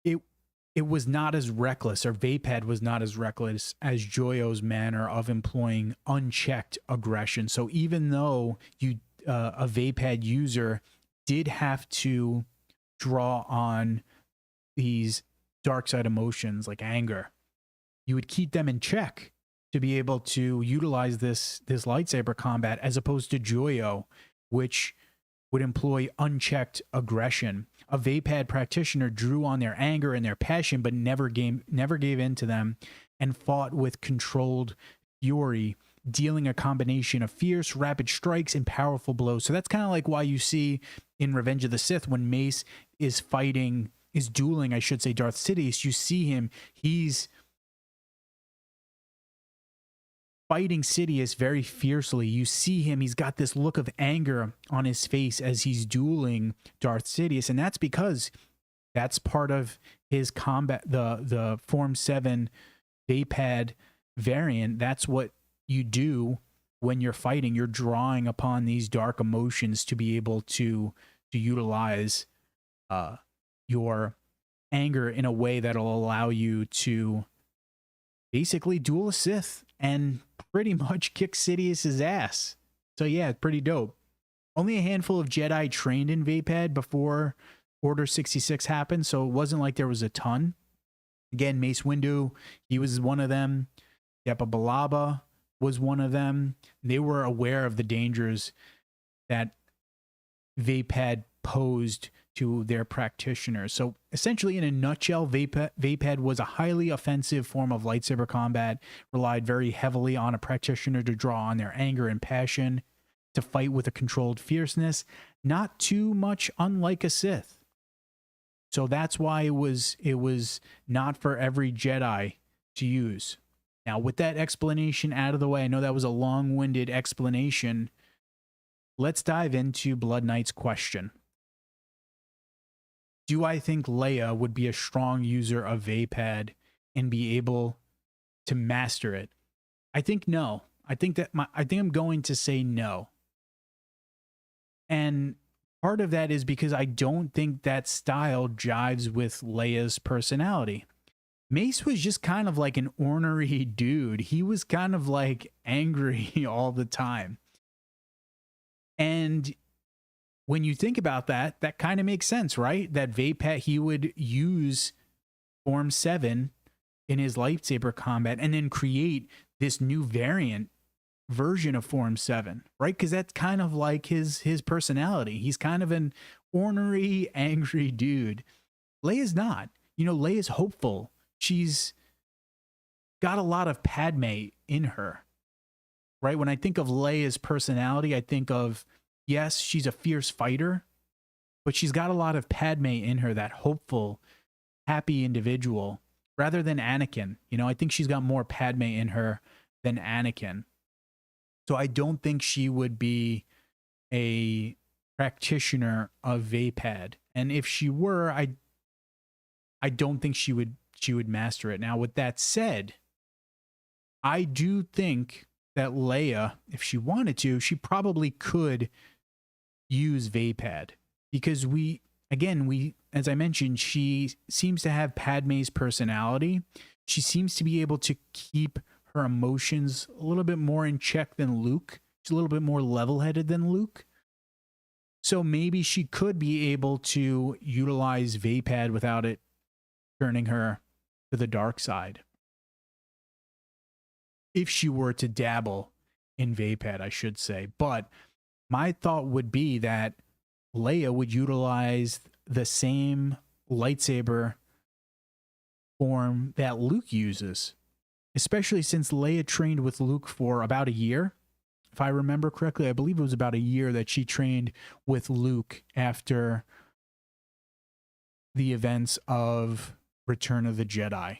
It was not as reckless, or Vapad was not as reckless as Juyo's manner of employing unchecked aggression. So even though a Vapad user did have to draw on these dark side emotions like anger, you would keep them in check to be able to utilize this lightsaber combat, as opposed to Juyo, which would employ unchecked aggression. A Vapad practitioner drew on their anger and their passion, but never gave in to them, and fought with controlled fury, dealing a combination of fierce, rapid strikes and powerful blows. So that's kind of like why you see in Revenge of the Sith, when Mace is dueling, I should say, Darth Sidious, you see him, he's fighting Sidious very fiercely. You see him, he's got this look of anger on his face as he's dueling Darth Sidious, and that's because that's part of his combat, the Form VII Vapad variant. That's what you do when you're fighting. You're drawing upon these dark emotions to be able to utilize your anger in a way that'll allow you to basically duel a Sith and pretty much kick Sidious's ass. So yeah, pretty dope. Only a handful of Jedi trained in Vapad before Order 66 happened, so it wasn't like there was a ton. Again, Mace Windu, he was one of them. Depa Billaba was one of them. They were aware of the dangers that Vapad posed to their practitioners. So essentially, in a nutshell, Vapad was a highly offensive form of lightsaber combat, relied very heavily on a practitioner to draw on their anger and passion, to fight with a controlled fierceness, not too much unlike a Sith. So that's why it was not for every Jedi to use. Now, with that explanation out of the way, I know that was a long-winded explanation. Let's dive into Blood Knight's question. Do I think Leia would be a strong user of Vapad and be able to master it? I think no. I think I'm going to say no. And part of that is because I don't think that style jives with Leia's personality. Mace was just kind of like an ornery dude. He was kind of like angry all the time. And when you think about that, that kind of makes sense, right? That Vapad, he would use Form VII in his lightsaber combat and then create this new variant version of Form VII, right? Because that's kind of like his personality. He's kind of an ornery, angry dude. Leia's not. You know, Leia's hopeful. She's got a lot of Padme in her, right? When I think of Leia's personality, I think of, yes, she's a fierce fighter, but she's got a lot of Padme in her, that hopeful, happy individual, rather than Anakin. You know, I think she's got more Padme in her than Anakin. So I don't think she would be a practitioner of Vapad. And if she were, I don't think she would master it. Now, with that said, I do think that Leia, if she wanted to, she probably could use Vapad, because as I mentioned, she seems to have Padme's personality. She seems to be able to keep her emotions a little bit more in check than Luke. She's a little bit more level-headed than Luke. So maybe she could be able to utilize Vapad without it turning her to the dark side. If she were to dabble in Vapad, I should say. But my thought would be that Leia would utilize the same lightsaber form that Luke uses, especially since Leia trained with Luke for about a year. If I remember correctly, I believe it was about a year that she trained with Luke after the events of Return of the Jedi.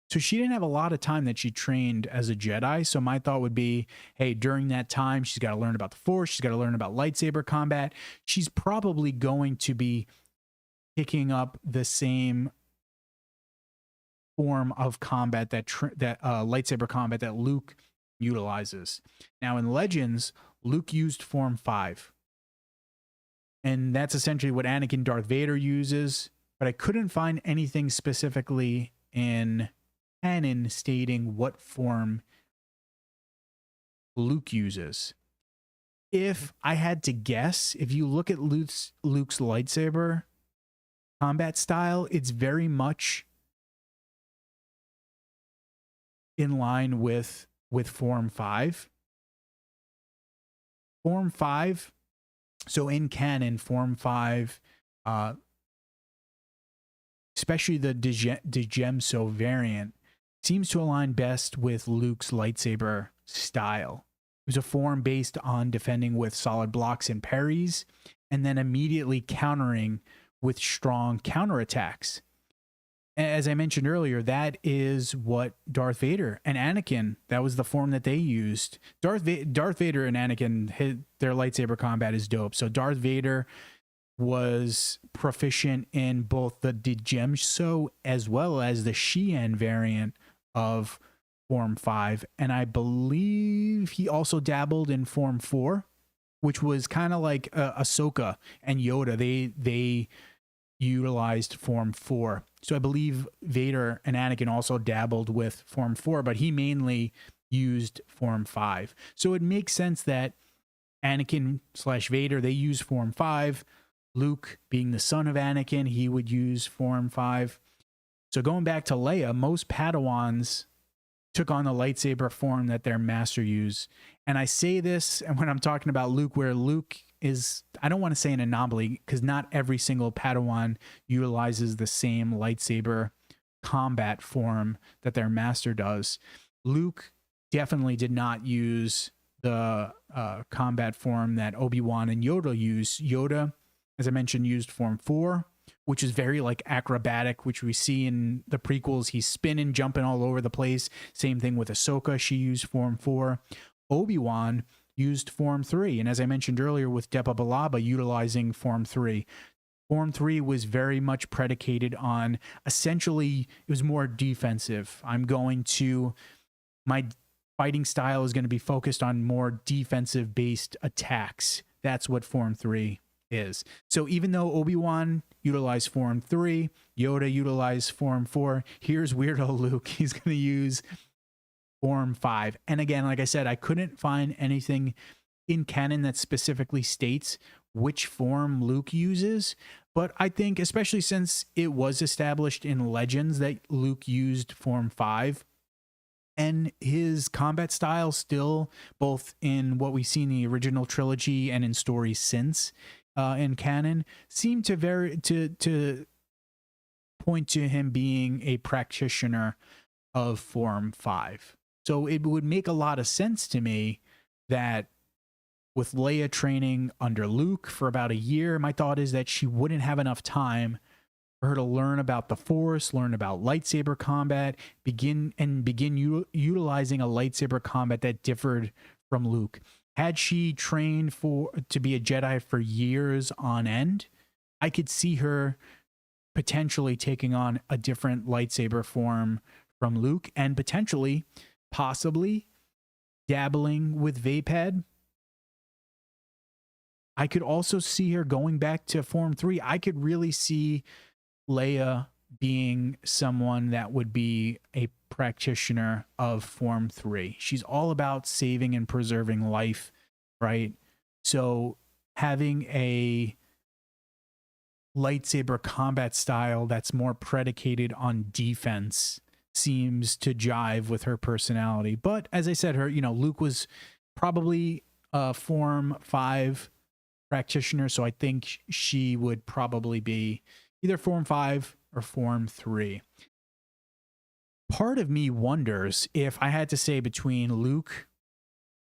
So she didn't have a lot of time that she trained as a Jedi. So my thought would be, hey, during that time, she's got to learn about the Force. She's got to learn about lightsaber combat. She's probably going to be picking up the same form of combat that lightsaber combat that Luke utilizes. Now in Legends, Luke used Form 5. And that's essentially what Anakin Darth Vader uses. But I couldn't find anything specifically in canon stating what form Luke uses. If I had to guess, if you look at Luke's lightsaber combat style, it's very much in line with Form 5. Form 5, so in canon, Form 5, especially the Djemso variant, seems to align best with Luke's lightsaber style. It was a form based on defending with solid blocks and parries, and then immediately countering with strong counterattacks. As I mentioned earlier, that is what Darth Vader and Anakin, that was the form that they used. Darth Vader and Anakin, their lightsaber combat is dope. So Darth Vader was proficient in both the Dijemso as well as the Xi'an variant of Form 5. And I believe he also dabbled in Form 4, which was kind of like Ahsoka and Yoda. They utilized Form 4. So I believe Vader and Anakin also dabbled with Form 4, but he mainly used Form 5. So it makes sense that Anakin / Vader, they use Form 5. Luke, being the son of Anakin, he would use Form 5. So going back to Leia, most Padawans took on the lightsaber form that their master used. And I say this, and when I'm talking about Luke, where Luke is, I don't want to say an anomaly, because not every single Padawan utilizes the same lightsaber combat form that their master does. Luke definitely did not use the combat form that Obi-Wan and Yoda use. Yoda, as I mentioned, used Form 4, which is very like acrobatic, which we see in the prequels. He's spinning, jumping all over the place. Same thing with Ahsoka. She used Form 4. Obi-Wan used Form 3. And as I mentioned earlier with Depa Billaba utilizing Form 3. Form 3 was very much predicated on, essentially, it was more defensive. My fighting style is going to be focused on more defensive-based attacks. That's what Form 3 is. So even though Obi-Wan utilized Form 3, Yoda utilized Form 4, here's weirdo Luke. He's going to use Form 5. And again, like I said, I couldn't find anything in canon that specifically states which form Luke uses, but I think, especially since it was established in Legends that Luke used Form 5, and his combat style still, both in what we see in the original trilogy and in stories since, in canon, seem to point to him being a practitioner of Form 5. So it would make a lot of sense to me that with Leia training under Luke for about a year, my thought is that she wouldn't have enough time for her to learn about the Force, learn about lightsaber combat, begin utilizing a lightsaber combat that differed from Luke. Had she trained to be a Jedi for years on end, I could see her potentially taking on a different lightsaber form from Luke and potentially, possibly, dabbling with Vapad. I could also see her going back to Form 3. I could really see Leia being someone that would be a practitioner of Form 3. She's all about saving and preserving life, right? So having a lightsaber combat style that's more predicated on defense seems to jive with her personality. But as I said, Luke was probably a Form 5 practitioner, so I think she would probably be either Form 5 or Form 3. Part of me wonders, if I had to say between Luke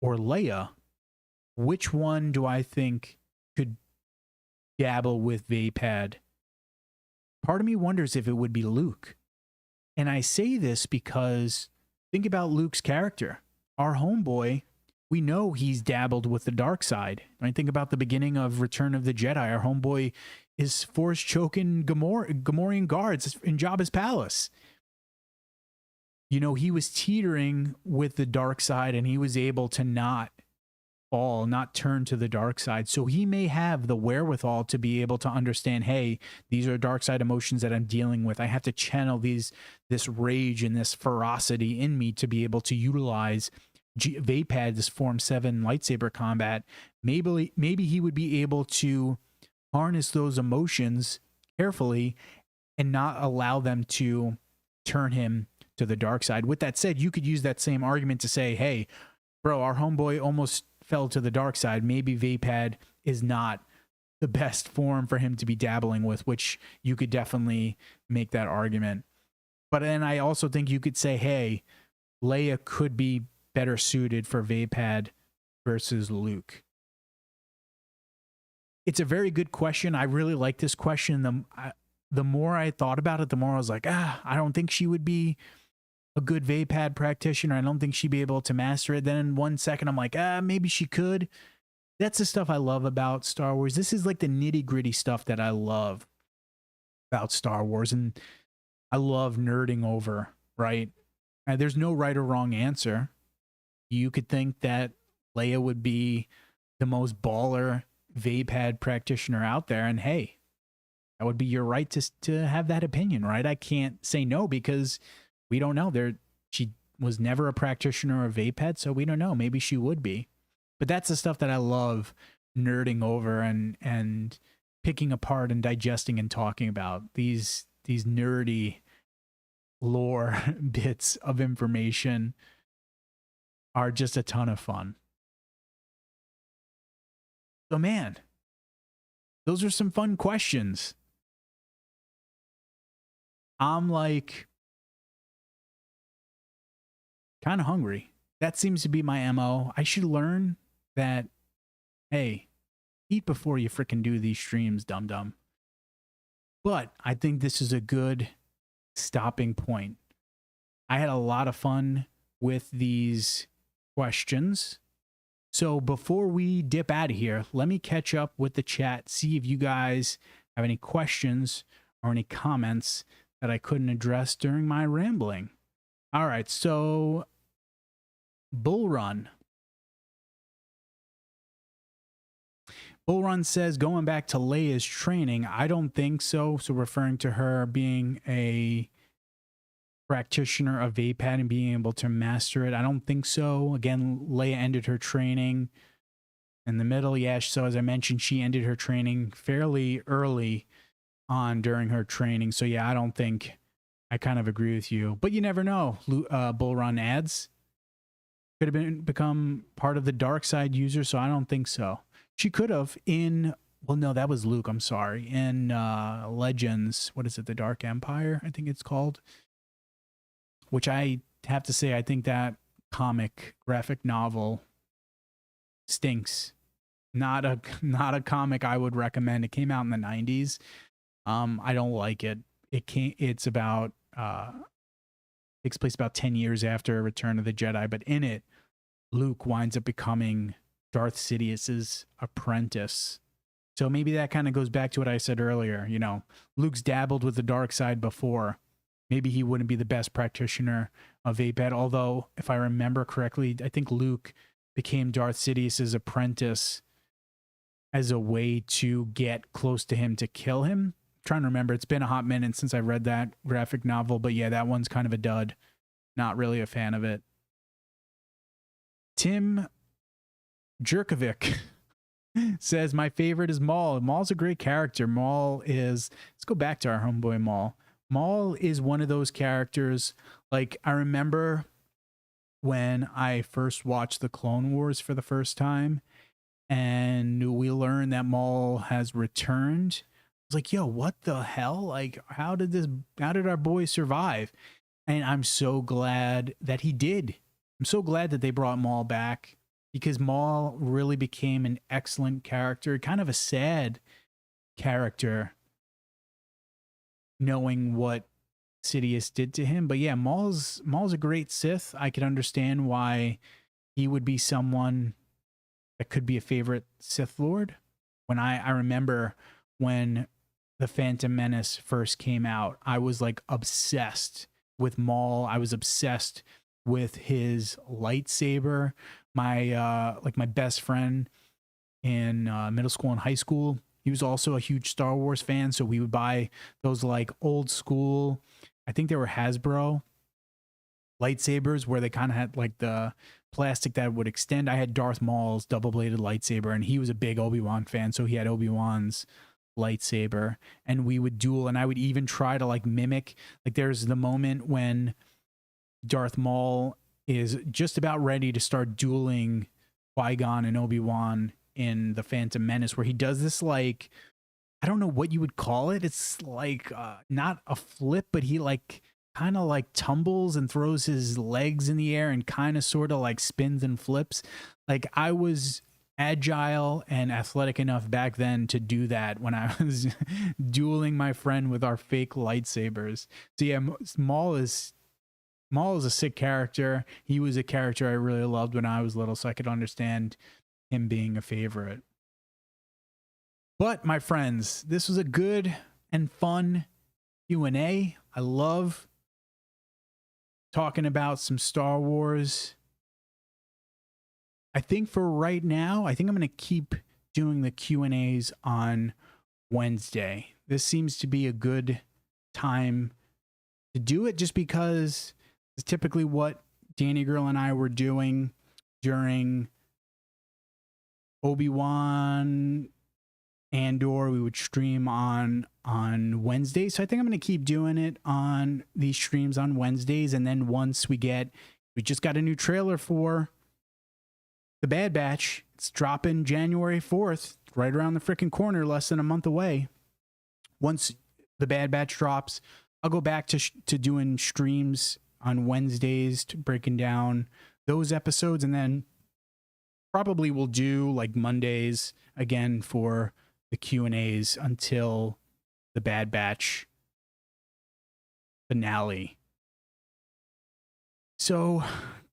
or Leia, which one do I think could dabble with Vapad? Part of me wonders if it would be Luke. And I say this because think about Luke's character. Our homeboy, we know he's dabbled with the dark side. Right? Think about the beginning of Return of the Jedi. Our homeboy is force choking Gamorrean guards in Jabba's palace. He was teetering with the dark side, and he was able to not fall, not turn to the dark side. So he may have the wherewithal to be able to understand, hey, these are dark side emotions that I'm dealing with. I have to channel this rage and this ferocity in me to be able to utilize Vapad, this Form 7 lightsaber combat. Maybe he would be able to harness those emotions carefully and not allow them to turn him to the dark side. With that said, you could use that same argument to say, hey, bro, our homeboy almost fell to the dark side. Maybe Vapad is not the best form for him to be dabbling with, which you could definitely make that argument. But then I also think you could say, hey, Leia could be better suited for Vapad versus Luke. It's a very good question. I really like this question. the more I thought about it, the more I was like, I don't think she would be a good Vapad practitioner. I don't think she'd be able to master it. Then in 1 second, I'm like, maybe she could. That's the stuff I love about Star Wars. This is like the nitty gritty stuff that I love about Star Wars. And I love nerding over, right? There's no right or wrong answer. You could think that Leia would be the most baller Vapad practitioner out there. And hey, that would be your right to have that opinion, right? I can't say no because we don't know. She was never a practitioner of Vapad, so we don't know. Maybe she would be. But that's the stuff that I love nerding over and picking apart and digesting and talking about. These nerdy lore bits of information are just a ton of fun. So man, those are some fun questions. I'm like kind of hungry. That seems to be my MO. I should learn that, hey, eat before you freaking do these streams, dum-dum. But I think this is a good stopping point. I had a lot of fun with these questions. So before we dip out of here, let me catch up with the chat, see if you guys have any questions or any comments that I couldn't address during my rambling. All right, so Bull Run says, going back to Leia's training, I don't think so. So referring to her being a practitioner of Vapad and being able to master it. I don't think so. Again, Leia ended her training in the middle. Yeah, so as I mentioned, she ended her training fairly early on during her training. So yeah, I don't think, I kind of agree with you. But you never know. Bull Run adds. Could have become part of the dark side user, so I don't think so. She could have in, well, no, that was Luke, I'm sorry. In Legends, what is it, the Dark Empire, I think it's called. Which I have to say, I think that comic, graphic novel stinks. Not a comic I would recommend. It came out in the 90s. I don't like it. It's about, takes place about 10 years after Return of the Jedi, but in it, Luke winds up becoming Darth Sidious's apprentice. So maybe that kind of goes back to what I said earlier. You know, Luke's dabbled with the dark side before. Maybe he wouldn't be the best practitioner of Vapad. Although, if I remember correctly, I think Luke became Darth Sidious's apprentice as a way to get close to him to kill him. I'm trying to remember. It's been a hot minute since I read that graphic novel. But yeah, that one's kind of a dud. Not really a fan of it. Tim Jerkovic says, my favorite is Maul. Maul's a great character. Maul is, let's go back to our homeboy Maul. Maul is one of those characters, like I remember when I first watched the Clone Wars for the first time and we learned that Maul has returned. I was like, yo, what the hell? Like, how did our boy survive? And I'm so glad that he did. I'm so glad that they brought Maul back because Maul really became an excellent character, kind of a sad character, knowing what Sidious did to him. But yeah, Maul's a great Sith. I could understand why he would be someone that could be a favorite Sith Lord. When I remember when the Phantom Menace first came out, I was like obsessed with Maul. I was obsessed with his lightsaber. My my best friend in middle school and high school, he was also a huge Star Wars fan, so we would buy those like old school, I think they were Hasbro lightsabers where they kind of had like the plastic that would extend. I had Darth Maul's double-bladed lightsaber, and he was a big Obi-Wan fan, so he had Obi-Wan's lightsaber, and we would duel, and I would even try to like mimic, like there's the moment when Darth Maul is just about ready to start dueling Qui-Gon and Obi-Wan in the Phantom Menace, where he does this like, I don't know what you would call it. It's like not a flip, but he like kind of like tumbles and throws his legs in the air and kind of sort of like spins and flips. Like I was agile and athletic enough back then to do that when I was dueling my friend with our fake lightsabers. So yeah, Maul is a sick character. He was a character I really loved when I was little, so I could understand him being a favorite. But my friends, this was a good and fun Q&A. I love talking about some Star Wars. I think for right now, I think I'm going to keep doing the Q&As on Wednesday. This seems to be a good time to do it just because it's typically what Danny Girl and I were doing during Obi-Wan Andor. We would stream on Wednesday. So I think I'm going to keep doing it on these streams on Wednesdays. And then once we just got a new trailer for The Bad Batch. It's dropping January 4th, right around the freaking corner, less than a month away. Once The Bad Batch drops, I'll go back to doing streams on Wednesdays, to breaking down those episodes. And then probably we'll do like Mondays again for the Q&As until the Bad Batch finale. So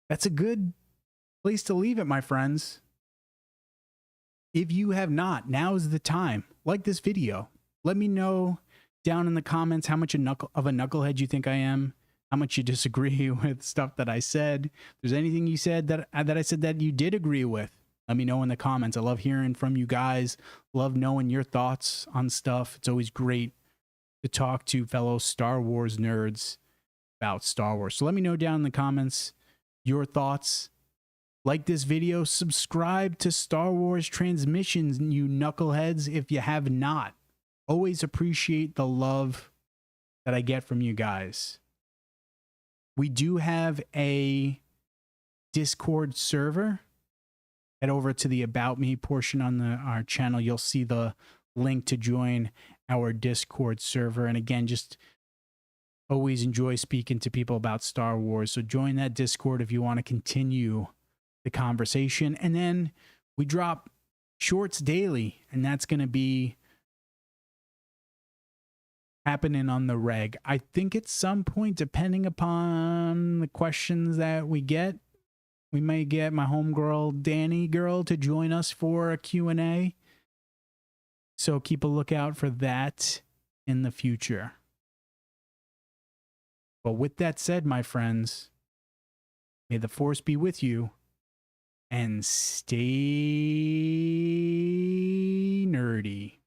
that's a good place to leave it, my friends. If you have not, now is the time. Like this video. Let me know down in the comments how much of a knucklehead you think I am, how much you disagree with stuff that I said. If there's anything you said that I said that you did agree with, let me know in the comments. I love hearing from you guys. Love knowing your thoughts on stuff. It's always great to talk to fellow Star Wars nerds about Star Wars. So let me know down in the comments your thoughts. Like this video, subscribe to Star Wars Transmissions, you knuckleheads, if you have not. Always appreciate the love that I get from you guys. We do have a Discord server. Head over to the About Me portion on our channel. You'll see the link to join our Discord server. And again, just always enjoy speaking to people about Star Wars. So join that Discord if you want to continue the conversation. And then we drop shorts daily, and that's going to be happening on the reg. I think at some point, depending upon the questions that we get, we may get my homegirl Danny Girl to join us for a Q&A. So keep a lookout for that in the future. But with that said, my friends, may the Force be with you and stay nerdy.